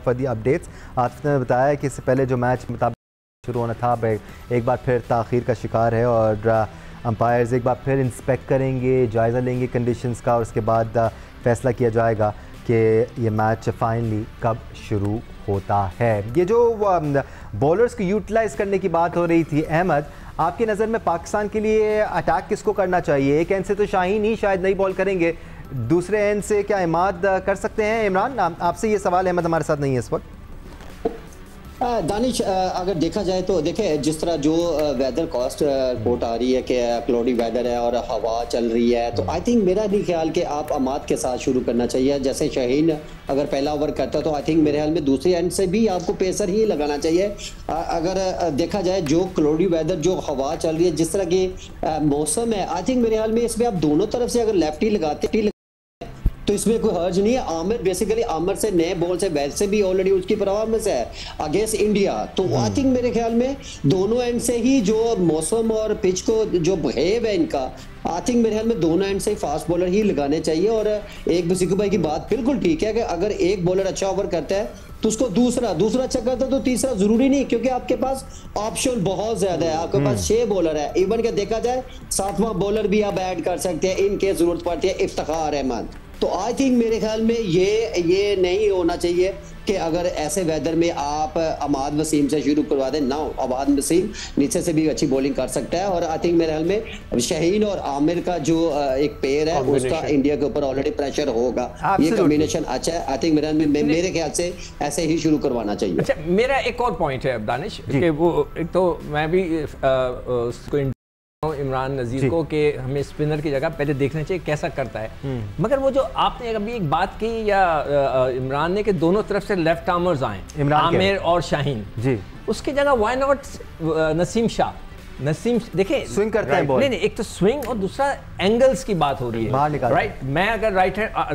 for the updates. Atif ने बताया कि इससे पहले जो मैच मुताबिक शुरू होना था एक बार फिर ताख़ीर का शिकार है और अंपायर्स एक बार फिर इंस्पेक्ट करेंगे, जायज़ा लेंगे कंडीशंस का और उसके बाद फैसला किया जाएगा कि ये मैच फाइनली कब शुरू होता है। ये जो बॉलर्स को यूटिलाइज़ करने की बात हो रही थी, अहमद आपकी नज़र में पाकिस्तान के लिए अटैक किसको करना चाहिए? एक एंड से तो शाहीन ही शायद नई बॉल करेंगे, दूसरे एंड से क्या इमाद कर सकते हैं? इमरान, आपसे ये सवाल, अहमद हमारे साथ नहीं है इस वक्त। दानिश, अगर देखा जाए तो देखें जिस तरह जो वेदर कॉस्ट रिपोर्ट आ रही है कि क्लाउडी वेदर है और हवा चल रही है, तो आई थिंक मेरा नहीं ख्याल कि आप अमाद के साथ शुरू करना चाहिए। जैसे शाहीन अगर पहला ओवर करता तो आई थिंक मेरे ख्याल में दूसरे एंड से भी आपको पेसर ही लगाना चाहिए। अगर देखा जाए जो क्लाउडी वेदर, जो हवा चल रही है, जिस तरह की मौसम है, आई थिंक मेरे ख्याल में इसमें आप दोनों तरफ से अगर लेफ्टी लगाते तो इसमें कोई हर्ज नहीं है। आमिर बेसिकली आमिर से नए बॉल से वैसे भी ऑलरेडी उसकी परफॉर्मेंस है अगेंस्ट इंडिया, तो आई थिंक मेरे ख्याल में दोनों एंड से ही जो मौसम और पिच को जो बिहेव है इनका, आई थिंक मेरे ख्याल में दोनों एंड से ही फास्ट बॉलर ही लगाने चाहिए। और एक सिक्कू भाई की बात बिल्कुल ठीक है कि अगर एक बॉलर अच्छा ओवर करता है तो उसको दूसरा अच्छा करता है तो तीसरा जरूरी नहीं, क्योंकि आपके पास ऑप्शन बहुत ज्यादा है। आपके पास 6 बॉलर है, इवन के देखा जाए 7वां बॉलर भी आप ऐड कर सकते हैं इन केस जरूरत पड़ती है, इफ्तिखार अहमद। तो आई थिंक मेरे ख्याल में ये नहीं होना चाहिए कि अगर ऐसे वेदर में आप अमाद वसीम से शुरू करवा दें ना। अमाद वसीम नीचे से भी अच्छी बॉलिंग कर सकता है और आई थिंक मेरे ख्याल में शाहीन और आमिर का जो एक पेयर है उसका इंडिया के ऊपर ऑलरेडी प्रेशर होगा। ये कॉम्बिनेशन अच्छा है। आई थिंक मेरे ख्याल से ऐसे ही शुरू करवाना चाहिए। अच्छा, मेरा एक और पॉइंट है दानिश कि वो एक तो मैं भी उसको इमरान नज़ीर को कि हमें स्पिनर की जगह पहले देखना चाहिए कैसा करता है। मगर वो जो आपने अभी एक बात की या इमरान ने कि दोनों तरफ से लेफ्ट आर्मर्स आए, आमिर और शाहीन जी, उसकी जगह व्हाई नॉट नसीम शाह? नसीम देखिए स्विंग करते हैं बॉल। नहीं, एक तो स्विंग और दूसरा एंगल्स की बात हो रही है, बाहर निकाल। राइट। मैं अगर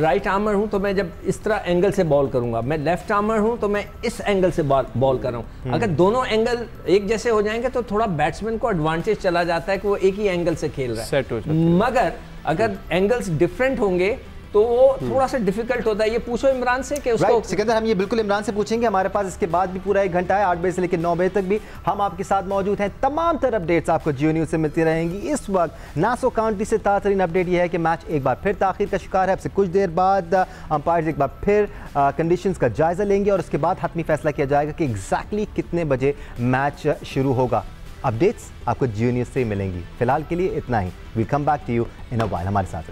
राइट आर्मर हूं तो मैं जब इस तरह एंगल से बॉल करूंगा, मैं लेफ्ट आर्मर हूं तो मैं इस एंगल से बॉल कर रहा हूं। अगर दोनों एंगल एक जैसे हो जाएंगे तो थोड़ा बैट्समैन को एडवांटेज चला जाता है कि वो एक ही एंगल से खेल रहा है। मगर अगर एंगल्स डिफरेंट होंगे तो वो थोड़ा सा डिफिकल्ट होता है। ये पूछो इमरान से कि उसको सिकंदर, हम ये बिल्कुल इमरान से पूछेंगे। हमारे पास इसके बाद भी पूरा 1 घंटा है, 8 बजे से लेकर 9 बजे तक भी हम आपके साथ मौजूद हैं। तमाम तरह अपडेट्स आपको जियो न्यूज़ से मिलती रहेंगी। इस वक्त नासो काउंटी से ताज़ा तरीन अपडेट यह है कि मैच एक बार फिर ताख़ीर का शिकार है। अब से कुछ देर बाद अंपायर्स एक बार फिर कंडीशंस का जायजा लेंगे और उसके बाद हतमी फैसला किया जाएगा कि एग्जैक्टली कितने बजे मैच शुरू होगा। अपडेट्स आपको जियो न्यूज़ से ही मिलेंगी। फिलहाल के लिए इतना ही। Will come back to you in a while. हमारे साथ